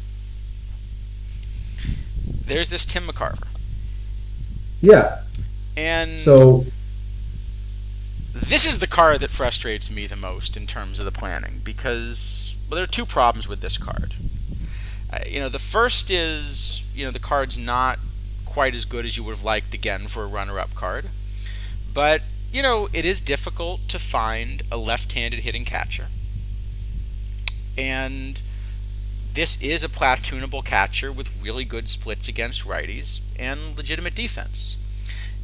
there's this Tim McCarver. Yeah. And So this is the card that frustrates me the most in terms of the planning because well, there are two problems with this card. The first is the card's not quite as good as you would have liked again for a runner-up card, but it is difficult to find a left-handed hitting catcher, and this is a platoonable catcher with really good splits against righties and legitimate defense.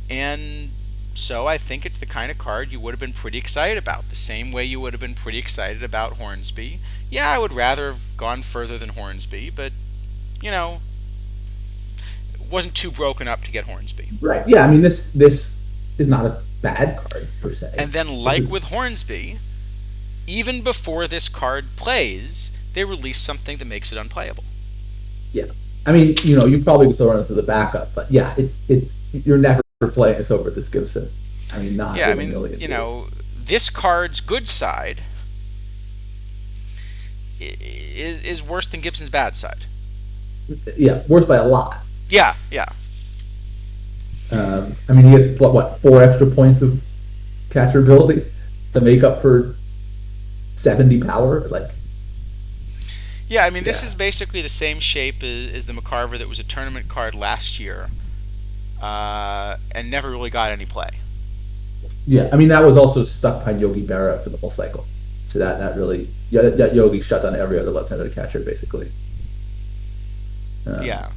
And so I think it's the kind of card you would have been pretty excited about, the same way you would have been pretty excited about Hornsby. Yeah, I would rather have gone further than Hornsby, but, you know, it wasn't too broken up to get Hornsby. right, yeah, I mean this is not a bad card per se. And then, This like is, with Hornsby, even before this card plays, they release something that makes it unplayable. yeah, I mean, you probably could throw on this as a backup, but yeah, it's you're never playing this over this Gibson. I mean, not Yeah, I in a mean, million years. this card's good side is worse than Gibson's bad side. Yeah, worse by a lot. Yeah, yeah. I mean, he has what 4 extra points of catcher ability to make up for 70 power. Like, Yeah, I mean, this yeah, is basically the same shape as the McCarver that was a tournament card last year and never really got any play. yeah. I mean, that was also stuck behind Yogi Berra for the whole cycle. So that really, yeah, that Yogi shut down every other left-handed catcher basically. Um, Yeah,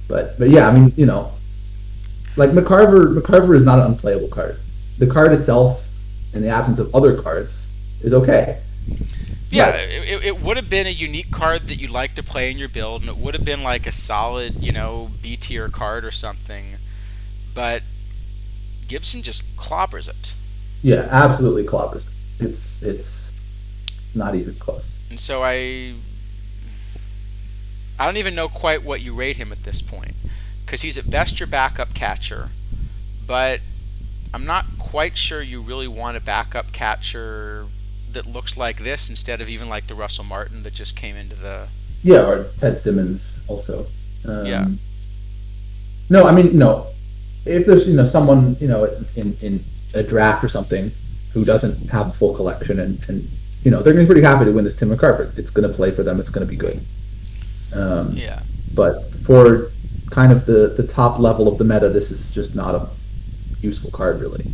but yeah, I mean, like McCarver is not an unplayable card. The card itself, in the absence of other cards, is okay. yeah. But It would have been a unique card that you'd like to play in your build, and it would have been like a solid, B tier card or something. But Gibson just clobbers it, yeah, absolutely clobbers. It's not even close. and so I don't even know quite what you rate him at this point, because he's at best your backup catcher, but I'm not quite sure you really want a backup catcher that looks like this instead of even like the Russell Martin that just came into the. Yeah, or Ted Simmons also. Yeah. No, I mean no. If there's someone in a draft or something who doesn't have a full collection and they're going to be pretty happy to win this Tim McCarver. It's going to play for them. It's going to be good. Um, Yeah. but for kind of the top level of the meta, this is just not a useful card really.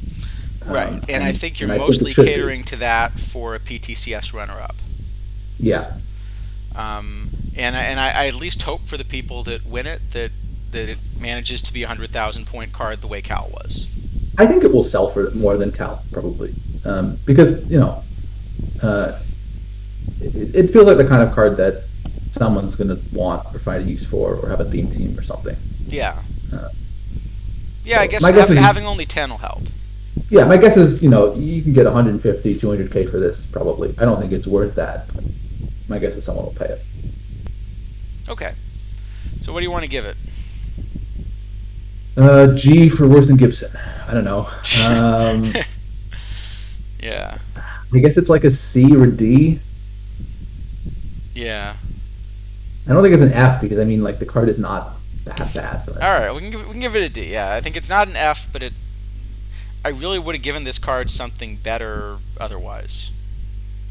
Right, and I think you're and I think it mostly should be. catering to that for a PTCS runner-up. Yeah, And I at least hope for the people that win it that it manages to be a 100,000 point card the way Cal was. I think it will sell for more than Cal probably, because uh, it feels like the kind of card that someone's going to want or find a use for or have a theme team or something. Yeah. Uh, Yeah, I so guess my guess is, having only 10 will help. yeah, my guess is, you can get 150, 200K for this probably. I don't think it's worth that, but my guess is someone will pay it. Okay. So what do you want to give it? G for worse than Gibson. I don't know. Yeah. I guess it's like a C or a D. Yeah. I don't think it's an F because I mean, like the card is not that bad. But All right, we can give it a D. Yeah, I think it's not an F, but it. I really would have given this card something better otherwise.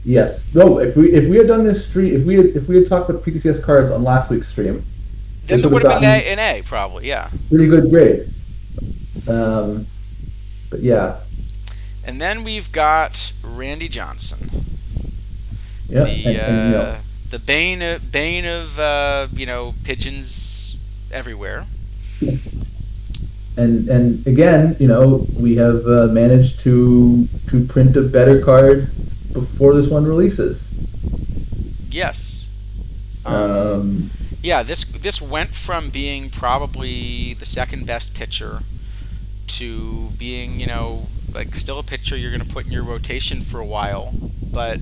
yes, no. If we had done this stream, if we had talked with PTCS cards on last week's stream, Then this there would have would have been gotten an A probably. Yeah. pretty good grade. Um, but yeah, And then we've got Randy Johnson, yeah, and the bane of pigeons everywhere. and again, we have managed to print a better card before this one releases. Yes. Um, Um, yeah. This went from being probably the second best pitcher to being like still a pitcher you're going to put in your rotation for a while, but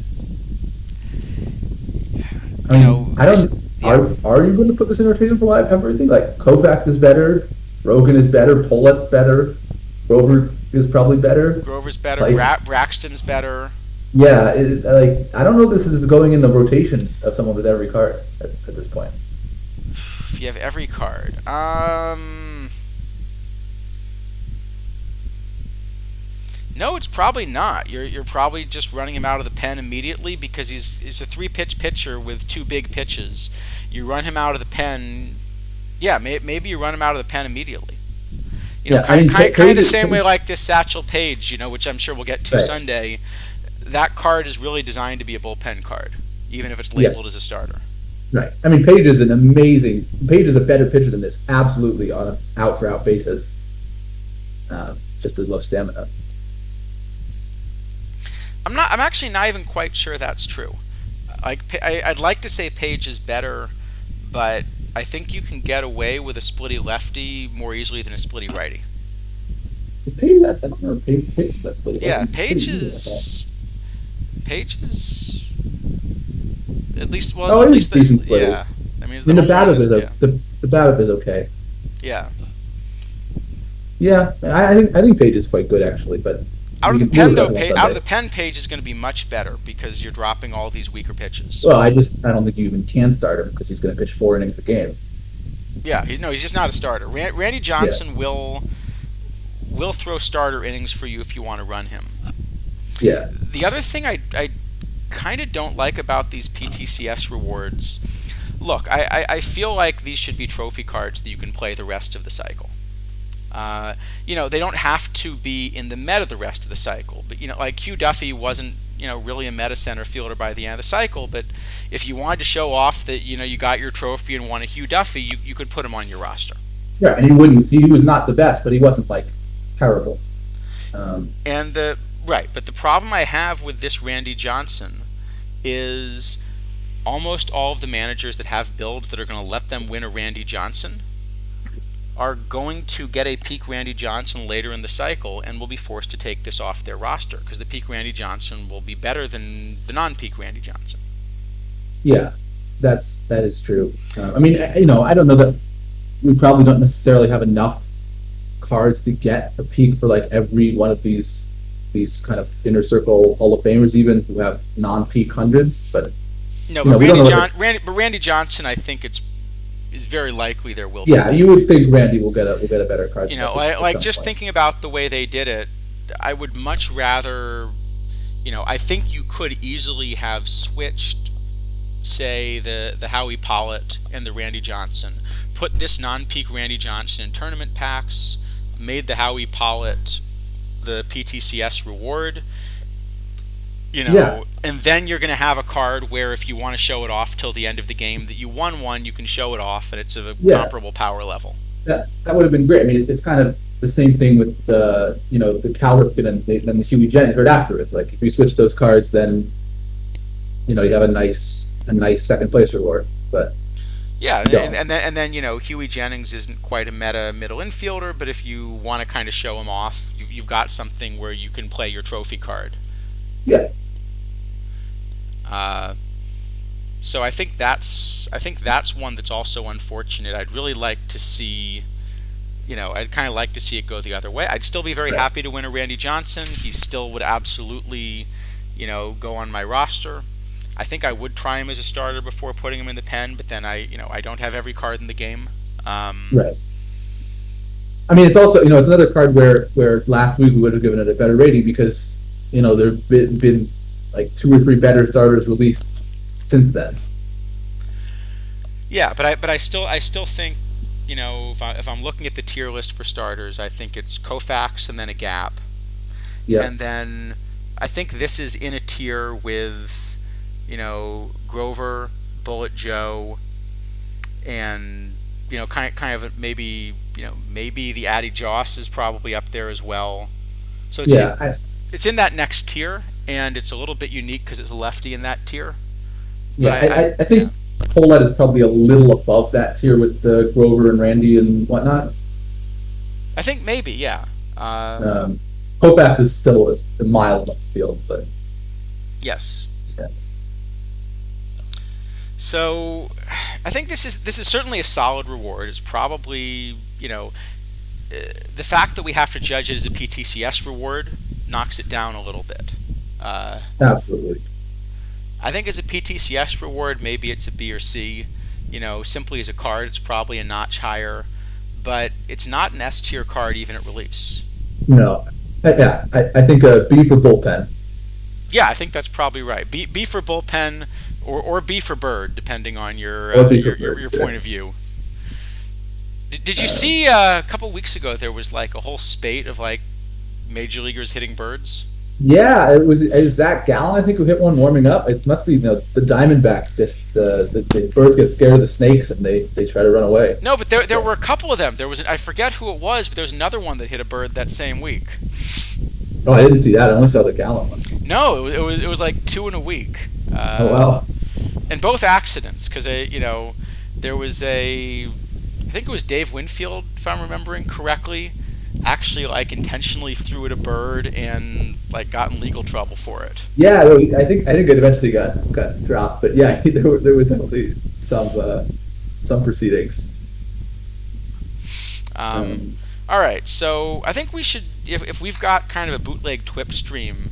I mean, I this don't. yeah. Are you going to put this in rotation for live everything? Like Kovacs is better, Rogan is better, Pollett's better, Grover is probably better. Grover's better. Like, Braxton's better. yeah, like I don't know. If this is going in the rotation of someone with every card at this point. If you have every card, no, it's probably not. You're probably just running him out of the pen immediately because he's a three pitch pitcher with two big pitches. You run him out of the pen. Yeah, maybe you run him out of the pen immediately. Yeah, I mean, Kind of the same way like this Satchel Paige, which I'm sure we'll get to right. Sunday. That card is really designed to be a bullpen card, even if it's labeled Yes, as a starter. right. I mean, Page is an amazing. Page is a better pitcher than this, absolutely on an out for out basis. Just as low stamina. I'm actually not even quite sure that's true. I'd like to say Page is better, but I think you can get away with a splitty lefty more easily than a splitty righty. Is Page that? I don't know. Page is that split. It Yeah, wasn't pretty easy, I thought. Page is at least Oh, at it is least this decent splitting. yeah. I mean, I the mean, the home run BABIP is is yeah the BABIP is okay. yeah. Yeah, I think Page is quite good actually, but Out of the we were pen though, talking about out of the Sunday. pen Page is going to be much better because you're dropping all these weaker pitches. Well, I don't think you even can start him because he's going to pitch 4 innings a game. Yeah, he's just not a starter. Randy Yeah, Johnson will throw starter innings for you if you want to run him. yeah, The other thing I kind of don't like about these PTCS rewards, look, I feel like these should be trophy cards that you can play the rest of the cycle. They don't have to be in the meta the rest of the cycle, but like Hugh Duffy wasn't really a meta center fielder by the end of the cycle, but if you wanted to show off that you got your trophy and won a Hugh Duffy, you could put him on your roster. yeah. And he wouldn't. He was not the best, but he wasn't like terrible. And but the problem I have with this Randy Johnson is almost all of the managers that have builds that are going to let them win a Randy Johnson are going to get a peak Randy Johnson later in the cycle and will be forced to take this off their roster because the peak Randy Johnson will be better than the non-peak Randy Johnson. Yeah, that is true. I mean, I don't know that we probably don't necessarily have enough cards to get a peak for like every one of these kind of inner circle Hall of Famers, even who have non-peak hundreds. But No, but we don't know. Randy Johnson, I think is very likely there will be a Yeah, you peak. would think Randy will get a better card at Like some just point. thinking about the way they did it, I would much rather, I think you could easily have switched, say the Howie Pollitt and the Randy Johnson, put this non-peak Randy Johnson in tournament packs, made the Howie Pollitt the PTCS reward, Yeah, and then you're going to have a card where if you want to show it off till the end of the game that you won one, you can show it off, and it's of a yeah, comparable power level. that would have been great. I mean, it's kind of the same thing with the Cal Ripken and then the Huey Jennings right afterwards. Like if you switch those cards, then you have a nice second place reward. But Yeah, you don't. and then Huey Jennings isn't quite a meta middle infielder, but if you want to kind of show him off, you've got something where you can play your trophy card. Yeah, Uh, so I think that's one that's also unfortunate. I'd really like to see, I'd kind of like to see it go the other way. I'd still be very right. happy to win a Randy Johnson. He still would absolutely, go on my roster. I think I would try him as a starter before putting him in the pen, but then I don't have every card in the game. Right. I mean, it's also it's another card where last week we would have given it a better rating because there've been like two or three better starters released since then. Yeah, but I still think if I'm looking at the tier list for starters, I think it's Koufax and then a gap, Yeah, and then I think this is in a tier with Grover, Bullet Joe, and kind of maybe the Addy Joss is probably up there as well. So yeah, it's in that next tier, and it's a little bit unique because it's a lefty in that tier. But yeah. I yeah, think Polet is probably a little above that tier with Grover and Randy and whatnot. I think maybe yeah. Uh, Um, Koufax is still a mile up the field, but yes. yeah, So I think this is certainly a solid reward. It's probably the fact that we have to judge it as a PTCS reward knocks it down a little bit. Uh, absolutely. I think as a PTCS reward, maybe it's a B or C. Simply as a card, it's probably a notch higher, but it's not an S tier card even at release. No, yeah, I think a B for bullpen. Yeah, I think that's probably right. B for bullpen, or B for bird, depending on your Or B for your bird. Yeah. point of view. Did you Um, see a couple weeks ago there was like a whole spate of like major leaguers hitting birds? Yeah, it was Zach Gallen, I think, who hit one warming up. It must be the Diamondbacks. Just the birds get scared of the snakes and they try to run away. No, but there were a couple of them. There was I forget who it was, but there was another one that hit a bird that same week. Oh, I didn't see that. I only saw the Gallen one. No, it was like two in a week, Oh wow. and both accidents because there was I think it was Dave Winfield if I'm remembering correctly, actually like intentionally threw at a bird and like got in legal trouble for it. Yeah, I think it eventually got dropped, but yeah, there was definitely some proceedings. Um, Um, all right, so I think we should, if we've got kind of a bootleg TWIP stream,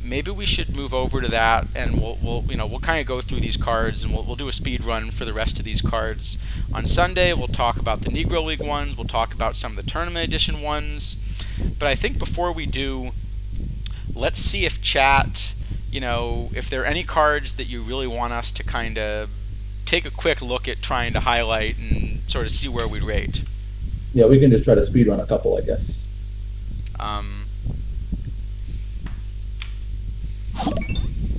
maybe we should move over to that, and we'll kind of go through these cards, and we'll do a speed run for the rest of these cards. On Sunday, we'll talk about the Negro League ones, we'll talk about some of the Tournament Edition ones, but I think before we do, let's see if chat, if there are any cards that you really want us to kind of take a quick look at trying to highlight and sort of see where we rate. yeah, we can just try to speed run a couple, I guess. Um,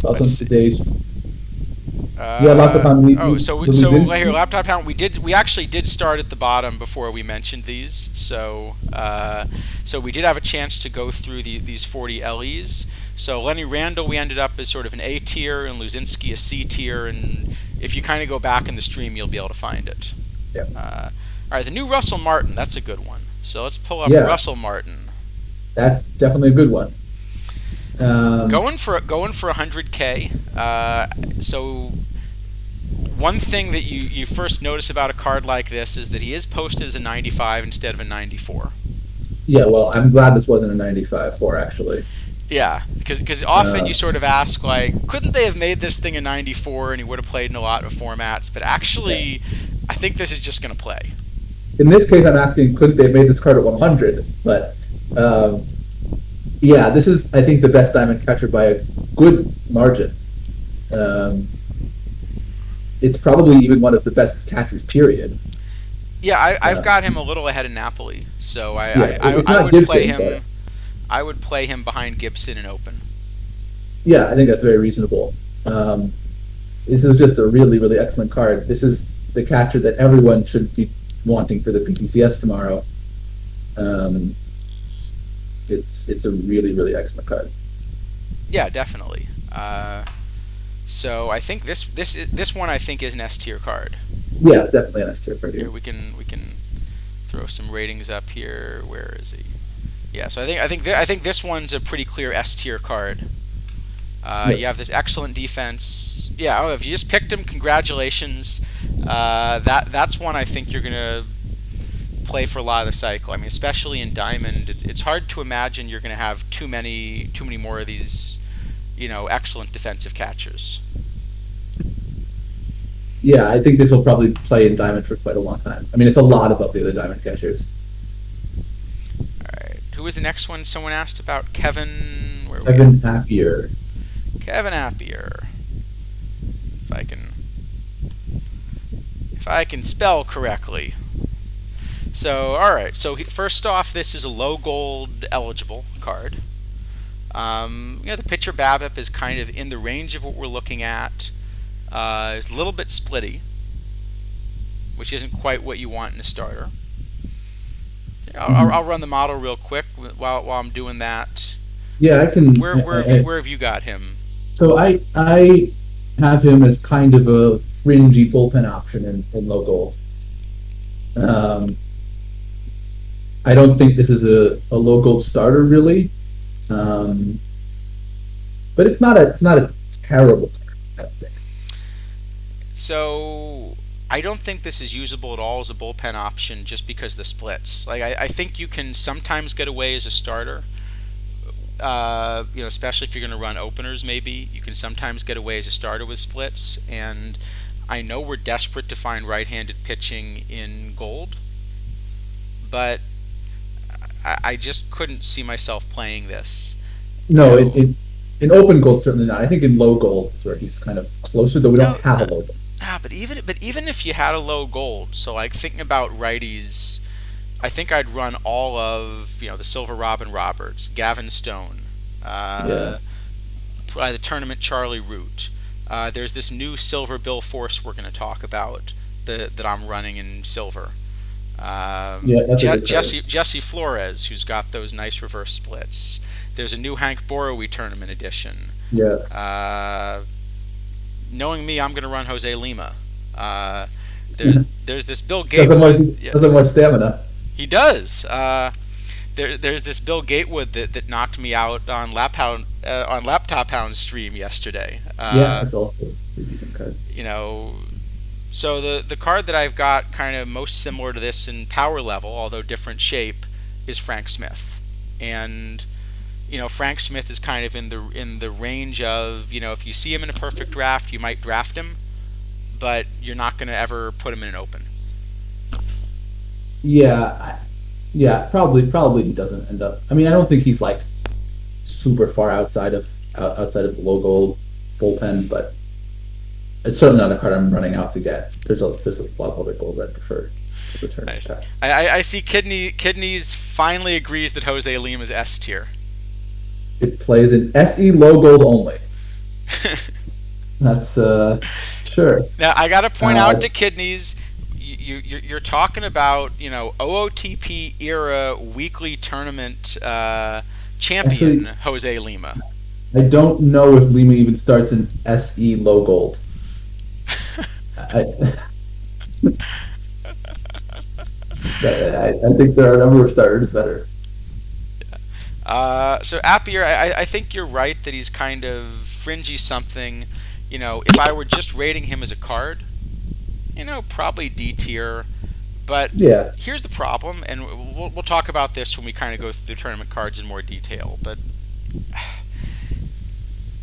Thoughts let's on see. today's. Yeah, lots of fun. So right here, laptop pound. We actually did start at the bottom before we mentioned these. So we did have a chance to go through these 40 LEs. So Lenny Randall, we ended up as sort of an A tier, and Luzinski a C tier. And if you kind of go back in the stream, you'll be able to find it. Yeah. All right, the new Russell Martin. That's a good one. So let's pull up Yeah, Russell Martin. that's definitely a good one. Um, Going for 100K. So one thing that you first notice about a card like this is that he is posted as a 95 instead of a 94. yeah, well, I'm glad this wasn't a 95 for actually. Yeah, because often Uh, you sort of ask like, couldn't they have made this thing a 94 and he would have played in a lot of formats? But yeah. actually, I think this is just going to play. In this case, I'm asking, couldn't they have made this card at 100? But um, yeah, this is, I think, the best diamond catcher by a good margin. Um, it's probably even one of the best catchers, period. Yeah, I've Uh, got him a little ahead of Napoli, so yeah, it's I not would play Gibson, but him. I would play him behind Gibson and Open. yeah, I think that's very reasonable. This is just a really, really excellent card. This is the catcher that everyone should be wanting for the PTCS tomorrow. Um, it's a really really excellent card. Yeah, definitely. So I think this one I think is an S tier card. Yeah, definitely an S tier card Here here. we can throw some ratings up here. Where is he? Yeah, so I think this one's a pretty clear S tier card. You Yep. have this excellent defense. Yeah, oh, if you just picked him, congratulations. That's one I think you're gonna play for a lot of the cycle. I mean, especially in Diamond, it's hard to imagine you're gonna have too many more of these, excellent defensive catchers. Yeah, I think this will probably play in Diamond for quite a long time. I mean, it's a lot above the other Diamond catchers. All right, who was the next one? Someone asked about Kevin. Where are we at? Evan Happier. Kevin Appier. If I can, if I can spell correctly. So, all right. So first off, this is a low gold eligible card. The pitcher BABIP is kind of in the range of what we're looking at. It's a little bit splitty, which isn't quite what you want in a starter. I'll Mhm. run the model real quick while I'm doing that. Yeah, I can. Where have you got him? So I have him as kind of a fringy bullpen option in low gold. Um, I don't think this is a low gold starter really, um, but it's not a terrible card. I don't think. So I don't think this is usable at all as a bullpen option just because of the splits. Like I think you can sometimes get away as a starter. Especially if you're going to run openers, maybe you can sometimes get away as a starter with splits. And I know we're desperate to find right-handed pitching in gold, but I just couldn't see myself playing this. You No, know, in open gold certainly not. I think in low gold is where he's kind of closer, though we don't no, have a no, low gold. but even if you had a low gold, so like thinking about righties, I think I'd run all of the Silver Robin Roberts, Gavin Stone, Yeah. uh, the tournament Charlie Root. There's this new Silver Bill Force we're going to talk about that I'm running in Silver. Yeah, that's a good card. Jesse Flores, who's got those nice reverse splits. There's a new Hank Borowy tournament edition. Yeah. Uh, Knowing me, I'm going to run Jose Lima. Uh, there's there's this Bill Gatewood. Yeah, Does have more stamina. he does. There's this Bill Gatewood that knocked me out on Laptop Hound stream yesterday. Yeah, that's also a pretty decent card. You know, so the card that I've got kind of most similar to this in power level, although different shape, is Frank Smith, and Frank Smith is kind of in the range of if you see him in a perfect draft, you might draft him, but you're not going to ever put him in an open. Yeah, yeah, probably he doesn't end up. I mean, I don't think he's like super far outside of the low gold bullpen, but it's certainly not a card I'm running out to get. There's a lot of other gold I prefer to return to Nice. pack. I see Kidneys finally agrees that Jose Lima is S tier. It plays in SE low gold only. That's sure. Now I got to point Uh, out to Kidneys, you're talking about OOTP era weekly tournament champion Actually, Jose Lima. I don't know if Lima even starts in SE low gold. I, I think there are a number of starters better. So Appier, I think you're right that he's kind of fringy something. If I were just rating him as a card, probably D tier. But Yeah, here's the problem, and we'll talk about this when we kind of go through the tournament cards in more detail. But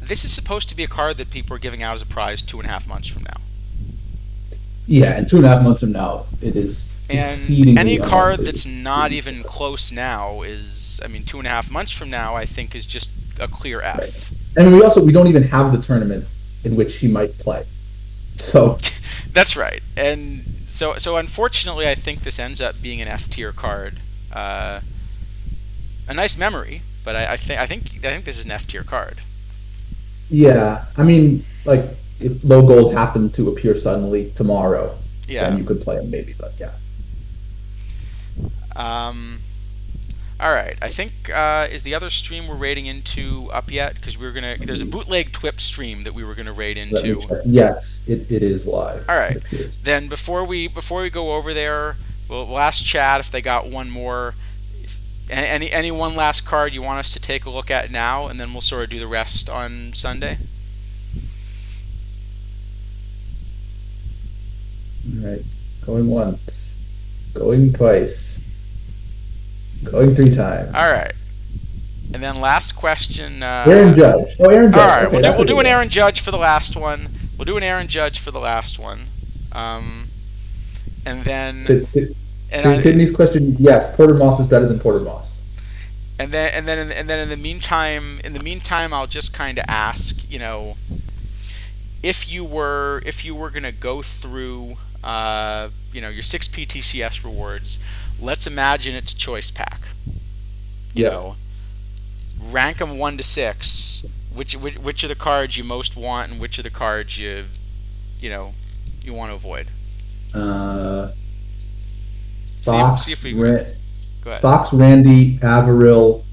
this is supposed to be a card that people are giving out as a prize 2.5 months from now. yeah, and 2.5 months from now, it is And any exceedingly card unlikely. that's not even close now is, I mean, 2.5 months from now, I think is just a clear Right. F. And we don't even have the tournament in which he might play. So That's right. And so unfortunately, I think this ends up being an F tier card. A nice memory, but I think this is an F tier card. yeah, I mean, like if low gold happened to appear suddenly tomorrow, then Yeah. you could play him maybe. But yeah, Um, All right. I think is the other stream we're raiding into up yet? Because we were gonna. There's a bootleg TWIP stream that we were gonna raid Let me into. check. Yes, it is live, All it right. appears. Then before we go over there, we'll ask Chad if they got one more. If, any one last card you want us to take a look at now, and then we'll sort of do the rest on Sunday. All right. Going once. Going twice. Going three All times. right. And then last question. Aaron Judge. Oh, Aaron All Judge. right, Okay, that's we'll a do good an one. Aaron Judge for the last one. We'll do an Aaron Judge for the last one, and then and To I Kidney's question, yes, Porter Moss is better than Porter Moss. and then in the meantime, I'll just kind of ask, if you were gonna go through, your 6 PTCS rewards. Let's imagine it's a choice pack. You Yep. know, rank them 1 to 6. Which are the cards you most want, and which are the cards you know you want to avoid? Uh, See Fox, if we Ra- go ahead. Fox, Randy, Averill,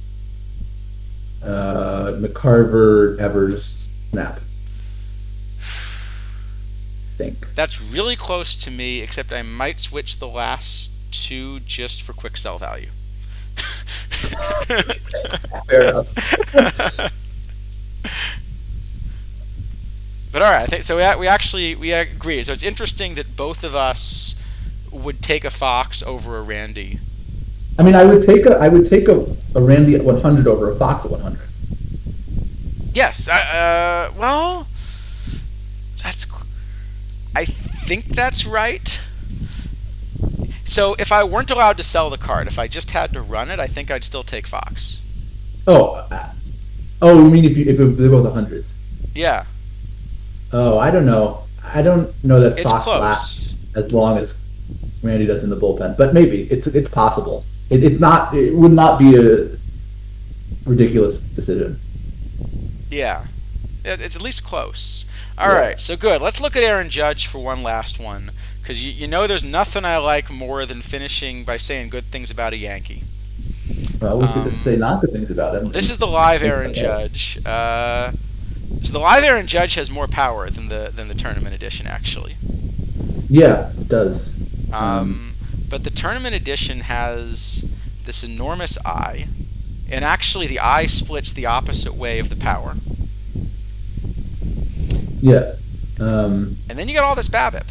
McCarver, Evers, Snap. I think. That's really close to me, except I might switch the last two just for quick sell value. Fair enough. But all right, I think so. We agree. So it's interesting that both of us would take a Fox over a Randy. I mean, I would take a Randy at 100 over a Fox at 100. Yes. Well, that's. I think that's right. So if I weren't allowed to sell the card, if I just had to run it, I think I'd still take Fox. Oh, oh, you mean if they're both 100s? Yeah, Oh, I don't know. I don't know that it's Fox lasts close. as long as Randy does in the bullpen, but maybe it's possible. It would not be a ridiculous decision. Yeah, it's at least close. All Yeah. right, so good. Let's look at Aaron Judge for one last one, because there's nothing I like more than finishing by saying good things about a Yankee. Well, we could say not good things about him. This is the live Aaron Judge. So the live Aaron Judge has more power than the tournament edition, actually. Yeah, it does. But the tournament edition has this enormous eye, and actually the eye splits the opposite way of the power. Yeah. And then you got all this BABIP.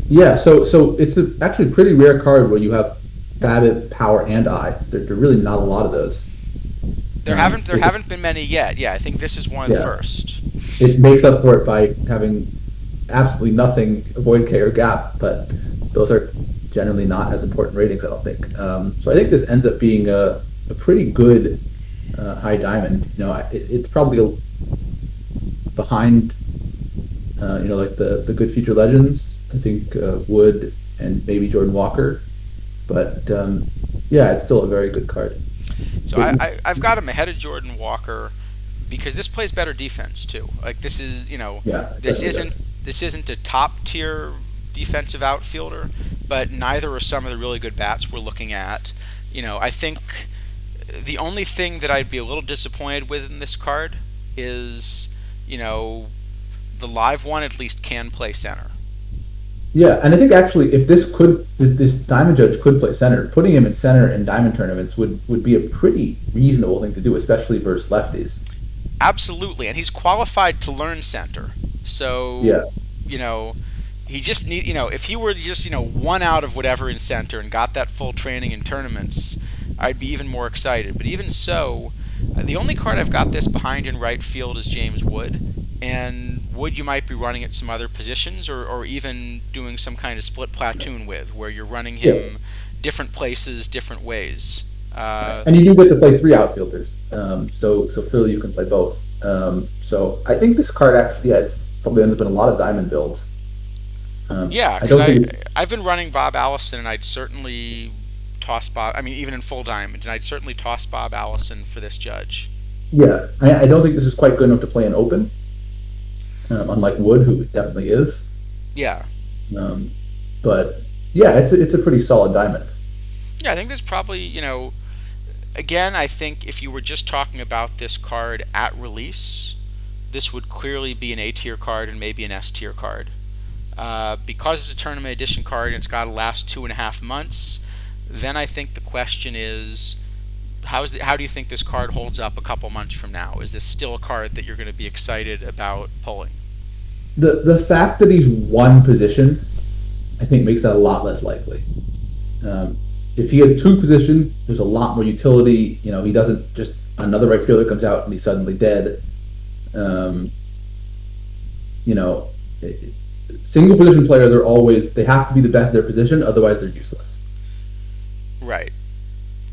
Yeah, so it's actually a pretty rare card where you have BABIP, power, and eye. There are really not a lot of those. There haven't been many yet. Yeah, I think this is one of the first. It makes up for it by having absolutely nothing avoid K or gap, but those are generally not as important ratings, I don't think. So I think this ends up being a pretty good high diamond. It's probably behind, like the good future legends. I think Wood and maybe Jordan Walker, but yeah, it's still a very good card. So I've got him ahead of Jordan Walker because this plays better defense too. Like this is Yeah, this isn't a top tier defensive outfielder, but neither are some of the really good bats we're looking at. I think the only thing that I'd be a little disappointed with in this card is the live one at least can play center. Yeah, and I think actually, if this Diamond Judge could play center, putting him in center in Diamond tournaments would be a pretty reasonable thing to do, especially versus lefties. Absolutely, and he's qualified to learn center. So, Yeah, he just if he were just one out of whatever in center and got that full training in tournaments, I'd be even more excited. But even so, the only card I've got this behind in right field is James Wood. And Wood you might be running at some other positions or even doing some kind of split platoon with, where you're running him different places, different ways. and you do get to play three outfielders, so clearly you can play both. So I think this card actually, it's probably ends up in a lot of Diamond builds. Yeah, I don't think because I've been running Bob Allison, and I'd certainly toss Bob. I mean, even in full diamond, and I'd certainly toss Bob Allison for this Judge. Yeah, I don't think this is quite good enough to play in open, unlike Wood, who definitely is. Yeah. But yeah, it's a pretty solid diamond. Yeah, I think there's probably Again, I think if you were just talking about this card at release, this would clearly be an A tier card and maybe an S tier card. Because it's a tournament edition card and it's got to last 2.5 months, then I think the question is, how do you think this card holds up a couple months from now? Is this still a card that you're going to be excited about pulling? The fact that he's one position, I think, makes that a lot less likely. Um, if he had two positions, there's a lot more utility. He doesn't just another right fielder comes out and he's suddenly dead. Um, you know, Single position players are always they have to be the best in their position, otherwise they're useless. Right.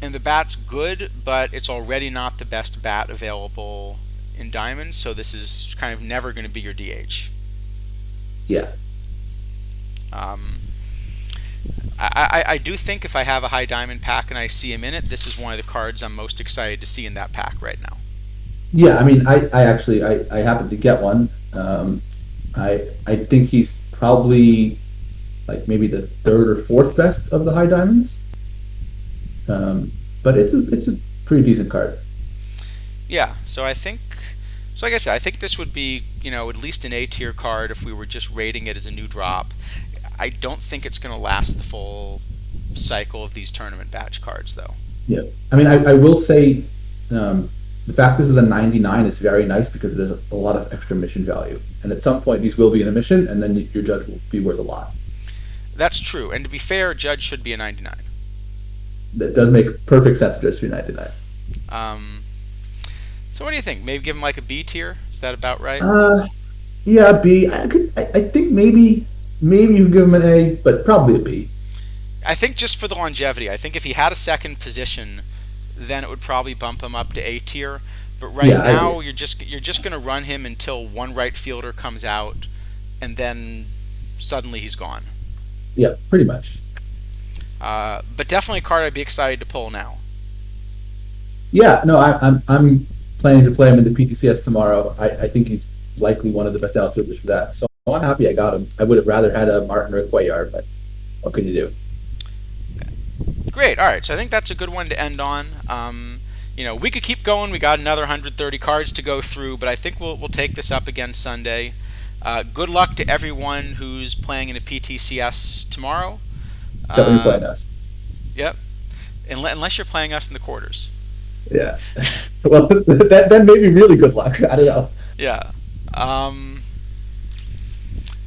And the bat's good, but it's already not the best bat available in Diamond, so this is kind of never going to be your DH. Yeah. Um, I do think if I have a high Diamond pack and I see him in it, this is one of the cards I'm most excited to see in that pack right now. Yeah, I mean, I actually I happened to get one. I think he's probably like maybe the third or fourth best of the high diamonds. But it's a pretty decent card. Yeah, so like I said, I think this would be, at least an A tier card if we were just rating it as a new drop. I don't think it's going to last the full cycle of these tournament batch cards, though. Yeah, I mean, I will say the fact this is a 99 is very nice because it has a lot of extra mission value. And at some point, these will be in a mission, and then your judge will be worth a lot. That's true, and to be fair, Judge should be a 99. That does make perfect sense for just be 99. So what do you think? Maybe give him like a B tier? Is that about right? Yeah, B. I think maybe you give him an A, but probably a B. I think just for the longevity. I think if he had a second position, then it would probably bump him up to A tier. But right Yeah, I now, agree. you're just going to run him until one right fielder comes out, and then suddenly he's gone. Yeah, pretty much. But definitely a card I'd be excited to pull now. Yeah, no, I'm planning to play him in the PTCS tomorrow. I think he's likely one of the best outfielders for that. So I'm happy I got him. I would have rather had a Martin or a Cuellar, but what can you do? Great. All right. So I think that's a good one to end on. We could keep going. We got another 130 cards to go through, but I think we'll take this up again Sunday. Good luck to everyone who's playing in a PTCS tomorrow. Is that when you're playing us? Yep. Unless you're playing us in the quarters. Yeah. Well, that may be really good luck. I don't know. Yeah.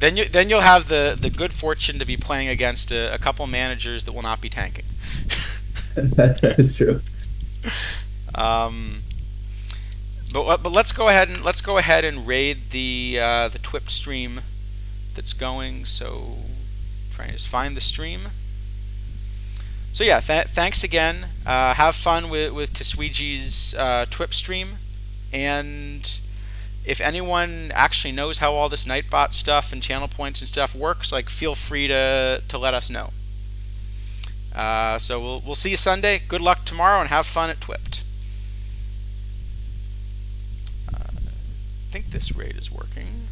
Then you'll have the good fortune to be playing against a couple managers that will not be tanking. That is true. Um, but let's go ahead and raid the TWIP stream that's going. So trying to just find the stream. So yeah, thanks again. Have fun with Tiswiji's TWIP stream, and if anyone actually knows how all this Nightbot stuff and channel points and stuff works, like feel free to let us know. So we'll see you Sunday. Good luck tomorrow and have fun at TWIPT. I think this raid is working.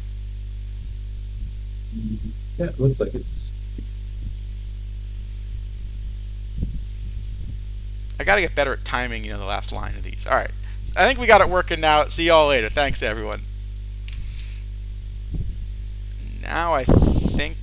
Yeah, it looks like it's. I gotta get better at timing, the last line of these. All right, I think we got it working now. See y'all later. Thanks everyone. Now I think